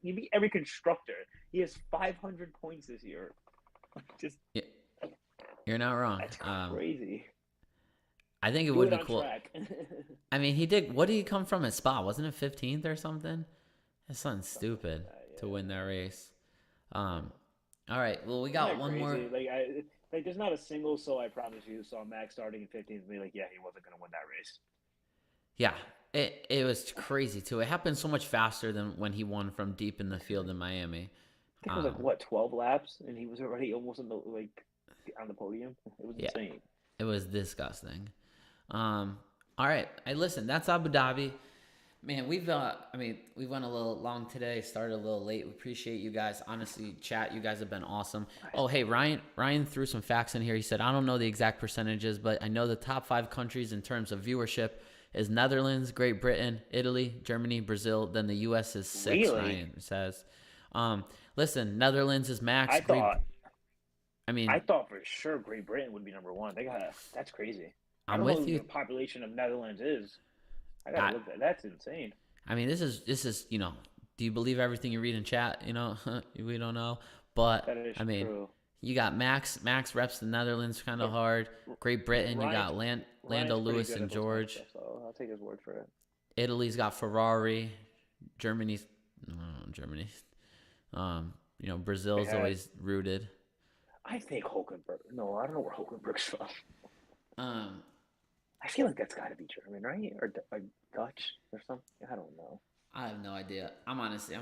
You beat every constructor. He has 500 points this year. Just Yeah, you're not wrong. that's crazy. I think it Do would it be on cool. track. I mean, he did. What did he come from at Spa? Wasn't it 15th or something? That's something stupid to win that race. All right. Well, we got Isn't that one more. crazy? Like there's not a single soul, I promise you, saw Max starting in 15th and be like, yeah, he wasn't gonna win that race. Yeah, it was crazy too. It happened so much faster than when he won from deep in the field in Miami. I think it was like what 12 laps, and he was already almost on the podium. It was Yeah, insane. it was disgusting. All right. Hey, listen, that's Abu Dhabi. Man, we went a little long today, started a little late. We appreciate you guys. Honestly, chat, you guys have been awesome. Oh, hey, Ryan threw some facts in here. He said, I don't know the exact percentages, but I know the top 5 countries in terms of viewership is Netherlands, Great Britain, Italy, Germany, Brazil. Then the U.S. is 6, Really? Ryan says. Listen, Netherlands is Max. I thought for sure Great Britain would be number 1. That's crazy. I I'm don't know with what you. the population of Netherlands is. I gotta look at that. That's insane. I mean, this is do you believe everything you read in chat? We don't know, but That is I mean, true. you got Max reps the Netherlands kind of hard. Great Britain, you got Ryan's Lando, pretty Lewis, good and at those kind of George. stuff, so I'll take his word for it. Italy's got Ferrari. Germany's Germany. Brazil's Yeah. always rooted. I think Hulkenberg. No, I don't know where Hulkenberg's from. Um, I feel like that's got to be German, right? Or Dutch or something. I don't know. I have no idea. I'm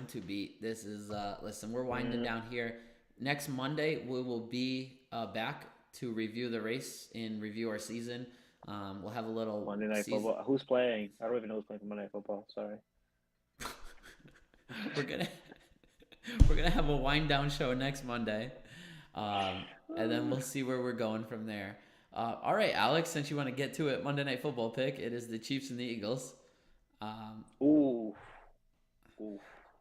too beat. This is listen, we're winding down here. Next Monday we will be back to review the race and review our season. We'll have a little Monday Night season. Football. Who's playing? I don't even know who's playing for Monday Night Football. Sorry. we're gonna have a wind down show next Monday, and then we'll see where we're going from there. All right, Alex, since you want to get to it, Monday Night Football pick. It is the Chiefs and the Eagles. Ooh.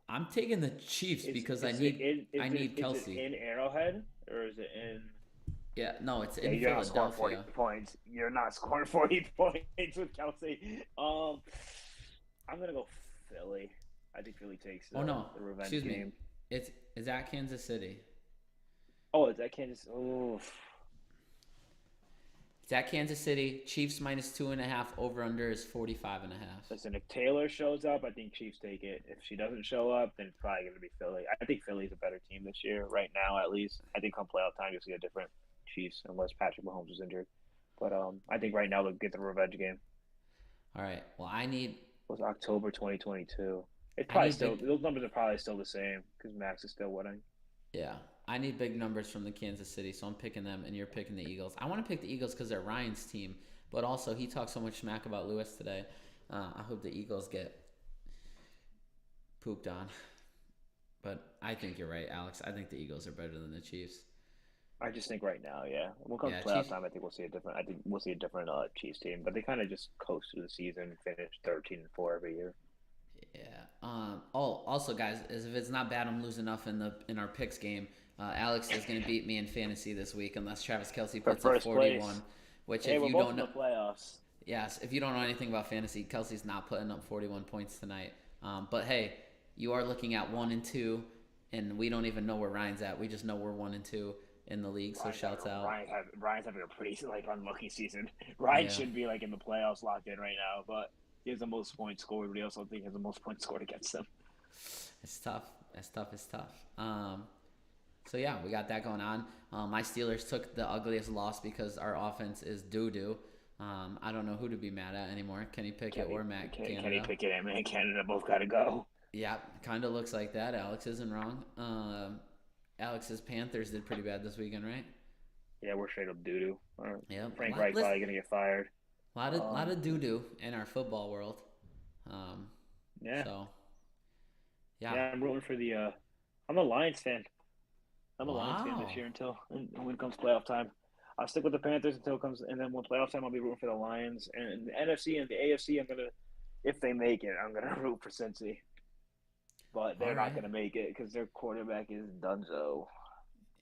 I'm taking the Chiefs because I need Kelsey. Is it in Arrowhead or is it in? Yeah, no, it's in You're not scoring 40 Philadelphia. points. You're not scoring 40 points with Kelsey. I'm gonna go Philly. I think Philly takes the revenge excuse game. me. It's at Kansas City. Oh, is that Kansas? Oh. It's at Kansas City. Chiefs -2.5. Over under is 45.5. Listen, if Taylor shows up, I think Chiefs take it. If she doesn't show up, then it's probably going to be Philly. I think Philly's a better team this year, right now at least. I think come playoff time, you'll see a different Chiefs unless Patrick Mahomes is injured. But I think right now they'll get the revenge game. All right. Well, I need. It was October 2022. It's probably those numbers are probably still the same because Max is still winning. Yeah, I need big numbers from the Kansas City, so I'm picking them, and you're picking the Eagles. I want to pick the Eagles because they're Ryan's team, but also he talked so much smack about Lewis today. I hope the Eagles get pooped on. But I think you're right, Alex. I think the Eagles are better than the Chiefs. I just think right now, yeah. When it comes to playoff time, I think we'll see a different Chiefs team. But they kind of just coast through the season, finish 13-4 every year. Yeah. Also, guys, if it's not bad, I'm losing enough in our picks game. Alex is going to beat me in fantasy this week unless Travis Kelce puts up 41. Place. Which, hey, if you both don't know, in the playoffs. Yes, if you don't know anything about fantasy, Kelsey's not putting up 41 points tonight. But hey, you are looking at 1 and 2. and we don't even know where Ryan's at. We just know we're 1-2 in the league. So shouts out. Ryan's having a pretty like unlucky season. Ryan Yeah, should be like in the playoffs locked in right now, but he has the most points scored. Everybody else, I think, has the most points scored against him. it's tough. It's tough. It's tough. So yeah, we got that going on. My Steelers took the ugliest loss because our offense is doo doo. I don't know who to be mad at anymore. Kenny Pickett or Matt Canada. Kenny Pickett and Matt Canada both got to go. Yeah, kind of looks like that. Alex isn't wrong. Alex's Panthers did pretty bad this weekend, right? Yeah, we're straight up doo doo. Yeah. Frank Reich probably gonna get fired. Lot of doo doo in our football world. Yeah. So. Yeah, Yeah. I'm rooting for the. I'm a Lions fan. I'm a Lions fan this year until when it comes playoff time. I'll stick with the Panthers until it comes, and then when playoff time, I'll be rooting for the Lions. And the NFC and the AFC, I'm gonna, if they make it, I'm gonna root for Cincy. But they're not gonna make it because their quarterback is Dunzo.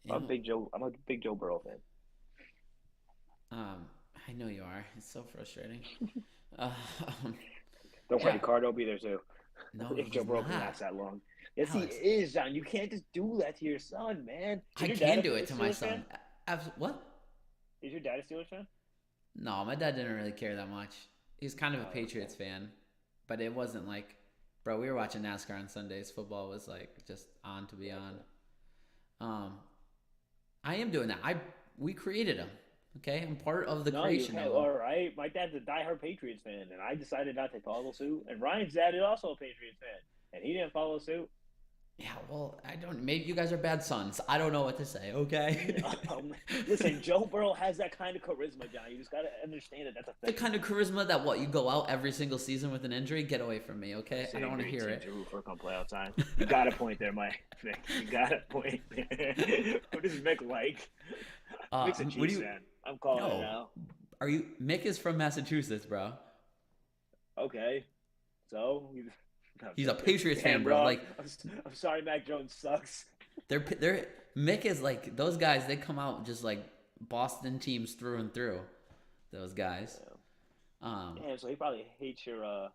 Yeah. I'm a big Joe Burrow fan. I know you are. It's so frustrating. Don't worry, Ricardo will be there too. No, if Joe Burrow can last that long. Yes, Alex. He is, John. You can't just do that to your son, man. I can do it to my son. What? Is your dad a Steelers fan? No, my dad didn't really care that much. He's kind of a Patriots fan, but it wasn't like, bro, we were watching NASCAR on Sundays. Football was like just on to be on. I am doing that. We created him. Okay, I'm part of the creation of him. All right, my dad's a diehard Patriots fan, and I decided not to follow suit. And Ryan's dad is also a Patriots fan, and he didn't follow suit. Yeah, well, I don't. Maybe you guys are bad sons. I don't know what to say. Okay. Listen, Joe Burrow has that kind of charisma, John. You just gotta understand it. That's a thing. The kind of charisma that you go out every single season with an injury. Get away from me, okay? I don't want to hear it. For come playoff time. You got a point there, Mike. You got a point there. What does Mick like? Mick's a Chiefs fan. I'm calling it now. Are you? Mick is from Massachusetts, bro. Okay, so. He's a Patriots fan, bro. Like, I'm sorry, Mac Jones sucks. Mick is like those guys. They come out just like Boston teams through and through. Those guys. Yeah. So he probably hates your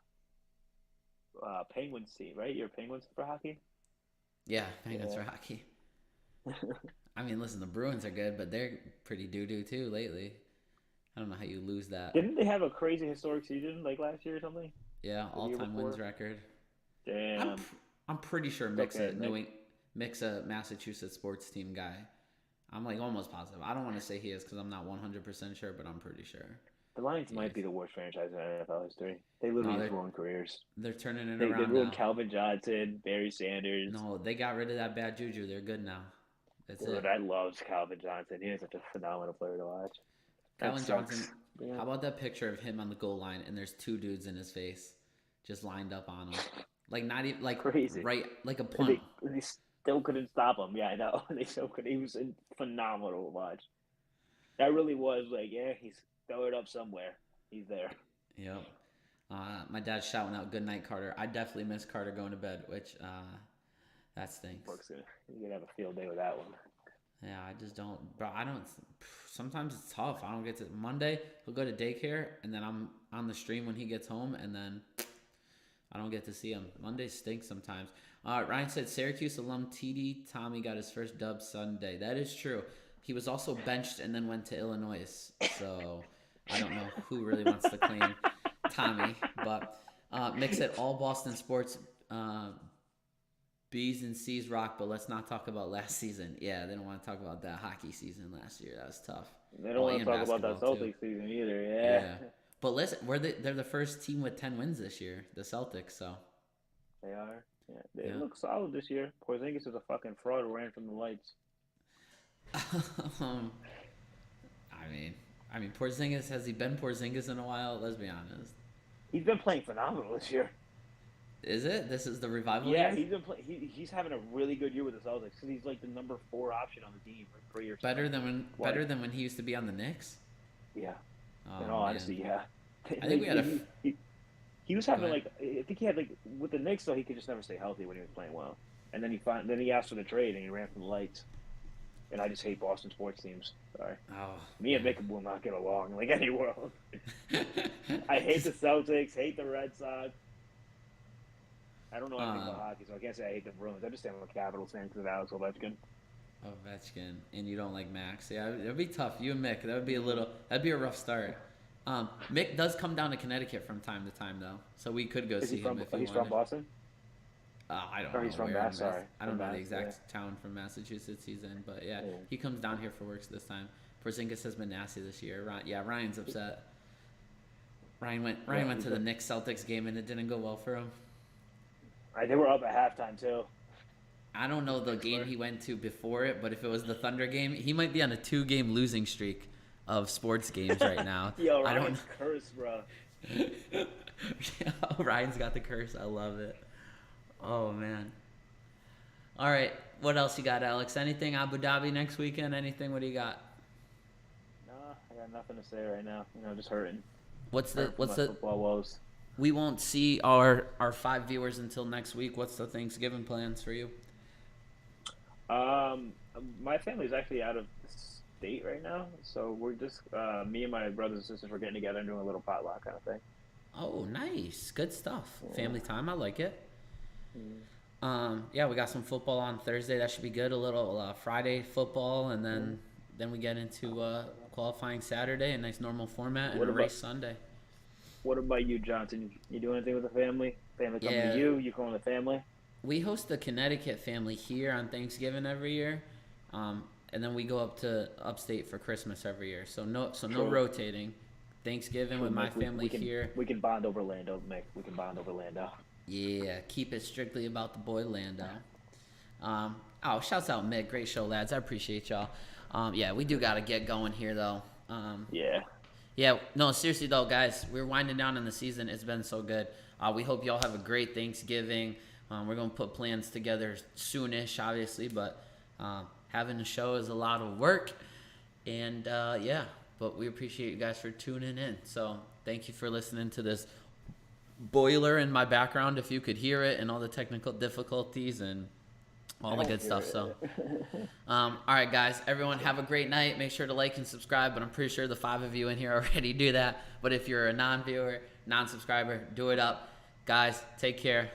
Penguins team, right? Your Penguins for hockey. Yeah, Penguins for hockey. I mean, listen, the Bruins are good, but they're pretty doo-doo too lately. I don't know how you lose that. Didn't they have a crazy historic season like last year or something? Yeah, all-time wins record. Damn. I'm pretty sure Mick's a Massachusetts sports team guy. I'm like almost positive. I don't want to say he is because I'm not 100% sure, but I'm pretty sure. The Lions might be the worst franchise in NFL history. They literally ruined careers. They're turning it around. They ruined now. Calvin Johnson, Barry Sanders. No, they got rid of that bad juju. They're good now. That's it. I love Calvin Johnson. He is such a phenomenal player to watch. Calvin Johnson. Yeah. How about that picture of him on the goal line and there's two dudes in his face, just lined up on him, like not even like crazy, right? Like a punt. They still couldn't stop him. Yeah, I know. They still could. He was phenomenal to watch. That really was like, yeah, he's throw it up somewhere. He's there. Yep. My dad's shouting out "Good night, Carter." I definitely miss Carter going to bed, which that stinks. You're gonna have a field day with that one. Yeah, I just don't, bro. I don't. Sometimes it's tough. I don't get to Monday. He'll go to daycare, and then I'm on the stream when he gets home, and then I don't get to see him. Monday stinks sometimes. Ryan said Syracuse alum TD Tommy got his first dub Sunday. That is true. He was also benched and then went to Illinois. So I don't know who really wants to claim Tommy, but Mick said all Boston sports. B's and C's rock, but let's not talk about last season. Yeah, they don't want to talk about that hockey season last year. That was tough. They don't want to talk about that Celtics season either. Yeah. But listen, they're the first team with 10 wins this year, the Celtics. So they are. Yeah, they look solid this year. Porzingis is a fucking fraud who ran from the lights. I mean, Porzingis, has he been Porzingis in a while? Let's be honest. He's been playing phenomenal this year. Is it? This is the revival year? He's been he's having a really good year with the Celtics because he's like the number 4 option on the team for 3 years. Better than when he used to be on the Knicks. Yeah. In all honesty, yeah. I think we had he was having I think he had with the Knicks though he could just never stay healthy when he was playing well, and then he asked for the trade and he ran from the lights. And I just hate Boston sports teams. Sorry. Me and Mick will not get along like any world. I hate the Celtics. Hate the Red Sox. I don't know anything about hockey, so I can't say I hate the Bruins. I just say I'm a Capitals fan because of Alex Ovechkin. Ovechkin, and you don't like Max. Yeah, it'd be tough. You and Mick, that'd be a rough start. Mick does come down to Connecticut from time to time, though, so we could go Is he see him from? if Oh, you he's from wanted. Boston. I don't Or know he's from where in Mass. Sorry, I don't from know the Mass. exact town from Massachusetts he's in, but yeah, Yeah. he comes down here for works this time. Porzingis has been nasty this year. Ryan's upset. Ryan went to the Knicks Celtics game and it didn't go well for him. They were up at halftime too. I don't know the game he went to before it, but if it was the Thunder game, he might be on a 2-game losing streak of sports games right now. Yo, I don't Ryan's cursed, bro. Ryan's got the curse. I love it. Oh man. All right, what else you got, Alex? Anything Abu Dhabi next weekend? Anything? What do you got? Nah, I got nothing to say right now. Just hurting. What's the football woes? We won't see our 5 viewers until next week. What's the Thanksgiving plans for you? My family's actually out of state right now, so we're just me and my brothers and sisters, we're getting together and doing a little potluck kind of thing. Oh, nice. Good stuff. Yeah. Family time. I like it. Mm. Yeah, we got some football on Thursday. That should be good. A little Friday football, and then we get into qualifying Saturday, a nice normal format, and What a about- race Sunday. What about you, Johnson? You do anything with the family? Family come Yeah. to you? You come to the family? We host the Connecticut family here on Thanksgiving every year, and then we go up to upstate for Christmas every year. So no Sure. rotating. Thanksgiving with my Mike, we- family we can, here. We can bond over Lando, Mick. We can bond over Lando. Yeah, keep it strictly about the boy Lando. Shouts out Mick. Great show, lads. I appreciate y'all. Yeah, we do got to get going here, though. Yeah. Yeah, no, seriously, though, guys, we're winding down in the season. It's been so good. We hope y'all have a great Thanksgiving. We're going to put plans together soonish, obviously, but having a show is a lot of work. And, yeah, but we appreciate you guys for tuning in. So thank you for listening to this boiler in my background, if you could hear it, and all the technical difficulties and all the good stuff. So, all right, guys, everyone have a great night. Make sure to like and subscribe, but I'm pretty sure the 5 of you in here already do that. But if you're a non-viewer, non-subscriber, do it up. Guys, take care.